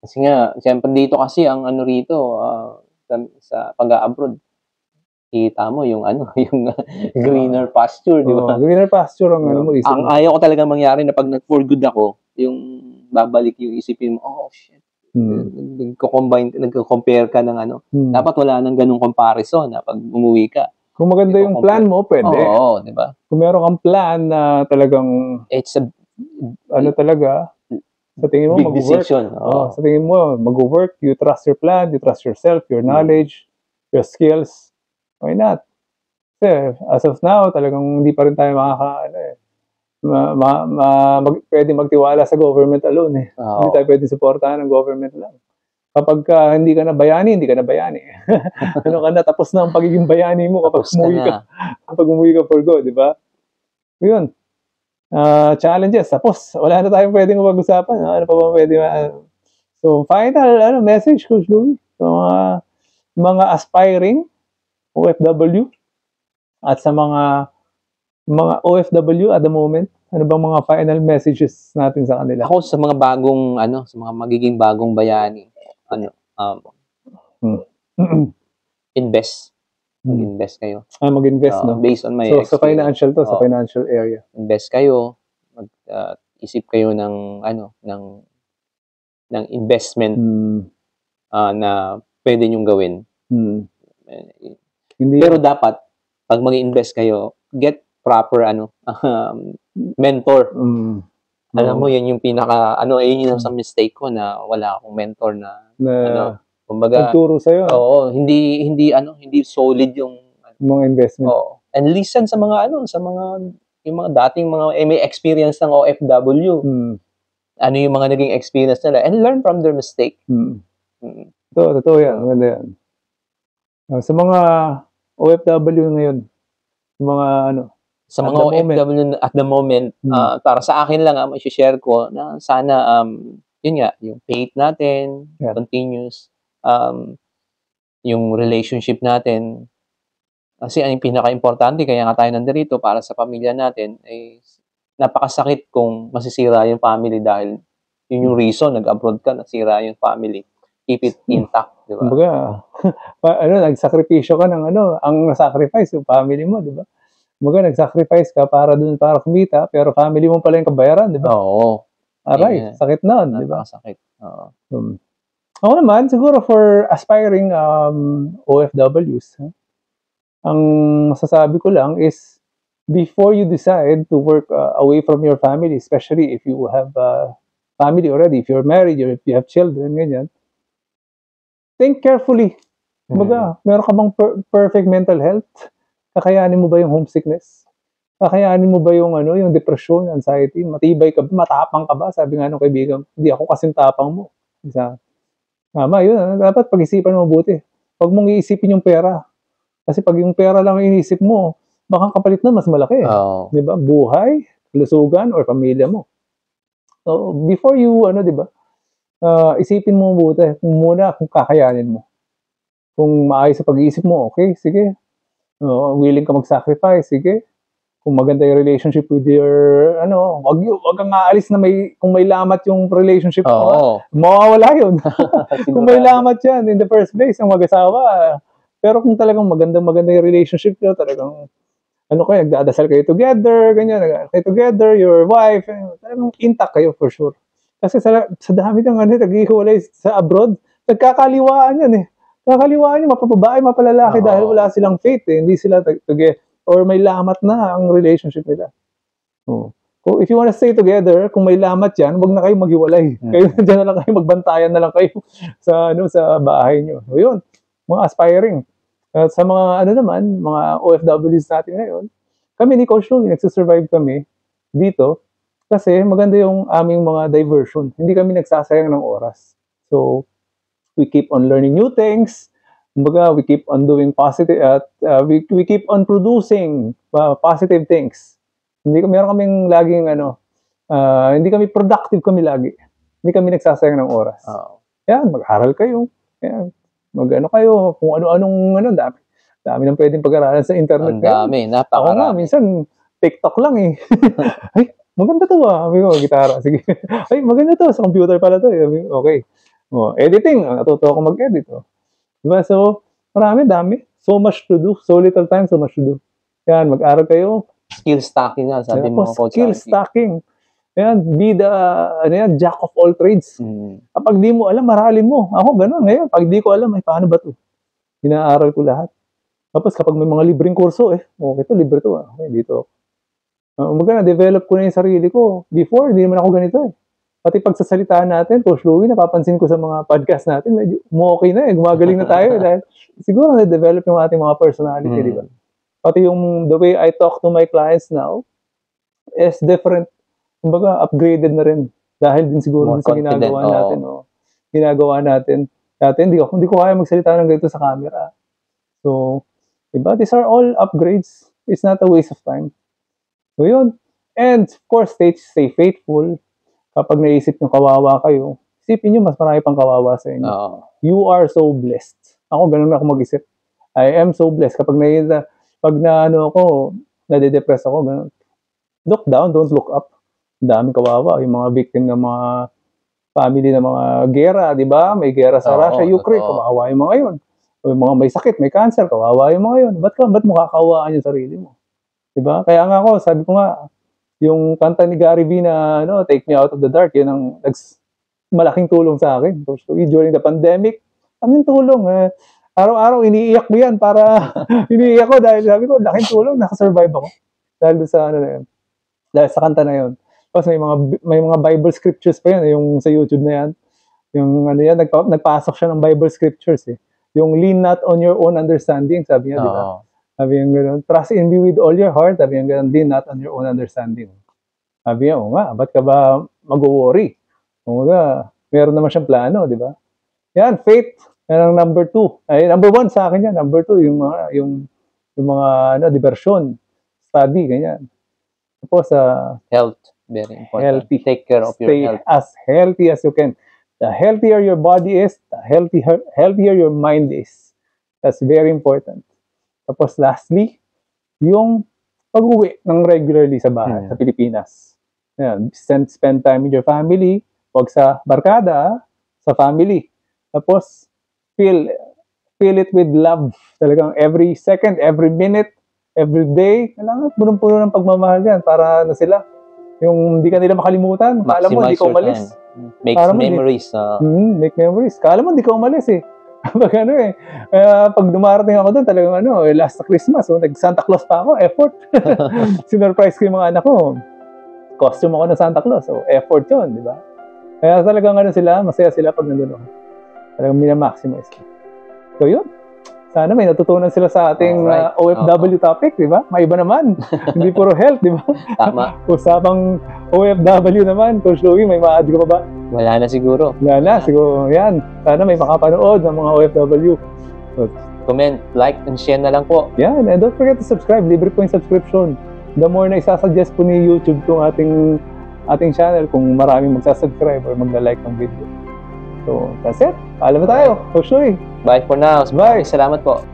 Kasi nga, siyempre dito kasi, ang rito, sa pag-abroad, kita mo yung yung greener pasture, di ba? Greener pasture ang mo isip. Ang ayaw ko talaga mangyari na pag nag-for good ako, yung babalik yung isipin mo, shit. Nagko-compare ka ng dapat wala nang ganung comparison na pag umuwi ka. Kung maganda yung plan mo, pwede. Oo, di ba? Kung meron kang plan na talagang it's a talaga, sa tingin mo big decision. Sa tingin mo mag-work, you trust your plan, you trust yourself, your knowledge, your skills. Why not? Kasi as of now, talagang hindi pa rin tayo pwede magtiwala sa government alone eh. Hindi tayo pwede supportahan ng government lang. Kapag hindi ka na bayani, hindi ka na bayani. Tapos na ang pagiging bayani mo kapag umuwi ka for good, di ba? Yun. Challenges. Tapos, wala na tayong pwedeng mag-usapan. Ano pa ba pwede So, final message, Coach Louie, sa mga aspiring OFW at sa mga OFW at the moment, ano bang mga final messages natin sa kanila? Ako sa mga sa mga magiging bagong bayani, invest. Mag-invest kayo. Mag-invest, no? Based on my experience. Sa financial sa financial area. Invest kayo, isip kayo ng investment na pwede nyong gawin. Pero dapat, pag mag-invest kayo, get proper mentor. Alam mo, yan yung yun yung sa mistake ko na wala akong mentor na kumbaga, nagturo sa'yo. Oo, hindi solid yung mga investment. Oo. And listen sa mga yung mga dating may experience ng OFW. Ano yung mga naging experience nila and learn from their mistake. Totoo yan. Maganda yan. Sa mga OFW ngayon, sa mga OFW at the moment, para sa akin lang, i-share ko na sana, yun nga, yung faith natin, continues, yung relationship natin, kasi ang pinaka-importante, kaya nga tayo nandito para sa pamilya natin, ay napakasakit kung masisira yung family dahil yun yung reason, nag-abroad ka, nasira yung family. Keep it intact, di ba? Kumbaga, nagsakripisyo ka ng ang nasacrifice yung family mo, di ba? Kumbaga, nagsacrifice ka para kumita, pero family mo pala yung kabayaran, di ba? Oo. Aray, sakit nun, di ba? Sakit. Oo. Ako naman, siguro for aspiring OFWs, ang masasabi ko lang is, before you decide to work away from your family, especially if you have family already, if you're married, or if you have children, ganyan, think carefully. Kumbaga, meron ka bang perfect mental health? Kakayanin mo ba yung homesickness? Kakayanin mo ba yung yung depression, anxiety? Matibay ka ba? Matapang ka ba? Sabi nga ng kaibigan, hindi ako kasing tapang mo. Tama, yun. Dapat pag-isipan mo mabuti. Huwag mong iisipin yung pera. Kasi pag yung pera lang iniisip mo, baka kapalit na mas malaki. Di ba? Buhay, lusugan, or pamilya mo. So, before you, di ba, isipin mo mabuti muna kung kakayanin mo. Kung maayos sa pag-iisip mo, okay, sige. Willing ka mag-sacrifice, sige. Kung maganda yung relationship with your, wag kang aalis na kung may lamat yung relationship mo, mawawala yun. Kung may lamat yan, in the first place, ang mag-asawa. Pero kung talagang maganda yung relationship nyo, talagang, kayo, nagdadasal kayo together, ganyan, kayo together, your wife, talagang intact kayo for sure. Kasi sa dami ng nag-ihiwalay sa abroad, nagkakaliwaan yan eh. Kakaliwaan yung mapababae, mapalalaki dahil wala silang faith eh. Hindi sila together. Or may lamat na ang relationship nila. If you wanna stay together, kung may lamat yan, wag na kayo maghiwalay. Kayo dyan na lang kayo, magbantayan na lang kayo sa bahay nyo. So yun, mga aspiring. Sa mga naman, mga OFWs natin ngayon, kami ni Coach Louie, nagsusurvive kami dito kasi maganda yung aming mga diversion. Hindi kami nagsasayang ng oras. So, we keep on learning new things. Kumbaga, we keep on doing positive, we keep on producing positive things. Meron kaming laging, hindi kami productive kami lagi. Hindi kami nagsasayang ng oras. Yan, mag-aral kayo. Yan, kayo, kung ano-anong, dami nang pwedeng pag-aralan sa internet. Ang dami, napakarami. Ako nga, minsan, TikTok lang eh. Ay, maganda to Sabi ko, gitara, sige. Ay, maganda to, sa computer pala to. Okay. Editing, natuto ako mag-edit. Diba? So, dami. So much to do. So little time, so much to do. Yan, mag-aral kayo. Skill stacking yan, sabi mo, Coach. Skill stacking. Yan, be the jack of all trades. Kapag di mo alam, maralin mo. Ako, ganun. Ngayon, pag di ko alam, paano ba to? Inaaral ko lahat. Tapos kapag may mga libreng kurso, okay to, libre to. Okay, dito. Na-develop ko na yung sarili ko. Before, hindi naman ako ganito Pati pagsasalitaan natin, Coach Louie, napapansin ko sa mga podcast natin, medyo okay na gumagaling na tayo dahil siguro na-develop yung ating mga personality, di ba? Pati yung the way I talk to my clients now is different. Kumbaga, upgraded na rin dahil din siguro sa ginagawa natin. Ginagawa natin. Dati, hindi ko kaya magsalita ng ganito sa camera. So, diba? These are all upgrades. It's not a waste of time. So, yun. And, of course, stay faithful. Kapag naisip nyo kawawa kayo, isipin nyo mas marami pang kawawa sa inyo. You are so blessed. Ako, ganun ako mag-isip. I am so blessed. Kapag nade-depress ako, ganun. Look down, don't look up. Daming kawawa. Yung mga victim ng mga family ng mga gera, di ba? May gera sa Russia, Ukraine, kawawa yung mga yun. O yung mga may sakit, may cancer, kawawa yung mga yun. Ba't mo kakawaan yung sarili mo? Di ba? Kaya nga ako, sabi ko nga, yung kanta ni Gary V na Take Me Out of the Dark, yun ang malaking tulong sa akin. So, during the pandemic, kaming tulong. Araw-araw, iniiyak ko yan para iniiyak ko dahil sabi ko, laking tulong, nakasurvive ako. Dahil sa na yun. Dahil sa kanta na yun. Tapos may mga Bible scriptures pa yun, yung sa YouTube na yan. Yung nagpasok siya ng Bible scriptures Yung lean not on your own understanding, sabi niya, di ba? Sabi yung gano'n, trust in me with all your heart. Sabi yung gano'n, lean not on your own understanding. Sabi niya, ba't ka ba mag-worry? Meron naman siyang plano, di ba? Yan, faith. Yan ang number 2. Ay, number 1 sa akin yan. Number 2, yung mga diversion, study, ganyan. Tapos, health, very important. Healthy. Take care of your health. Stay as healthy as you can. The healthier your body is, the healthier your mind is. That's very important. Tapos lastly, yung pag-uwi ng regularly sa bahay, sa Pilipinas. Ayan, spend time with your family, wag sa barkada, sa family. Tapos, feel it with love. Talagang every second, every minute, every day, kailangan punong-puno ng pagmamahal yan para na sila. Yung hindi ka nila makalimutan, alam mo, hindi ka umalis. Makes memories. Make memories. Kala mo, hindi ka umalis eh. Pag ano eh, pag dumarating ako doon, talagang ano, last na Christmas, nag-Santa Claus pa ako, effort. Sinurprise ko yung mga anak ko. Costume ako ng Santa Claus, so effort yun, di ba? Kaya talagang ano sila, masaya sila pag nandun ako. Talagang minamaximize ko. So yun, sana may natutunan sila sa ating OFW topic, di ba? Maiba naman, hindi puro health, di ba? Tama. Usapang OFW naman, Coach Louie, may ma-add ka pa ba? Wala na siguro. Wala na, siguro. Yan. Sana may makapanood ng mga OFW. So, comment, like, and share na lang po. Yan. And don't forget to subscribe. Libre po yung subscription. The more na isasuggest po ni YouTube itong ating channel kung maraming magsasubscribe or magla-like ng video. So, that's it. Paalam na tayo. Coach Louie. Bye for now. Bye. Salamat po.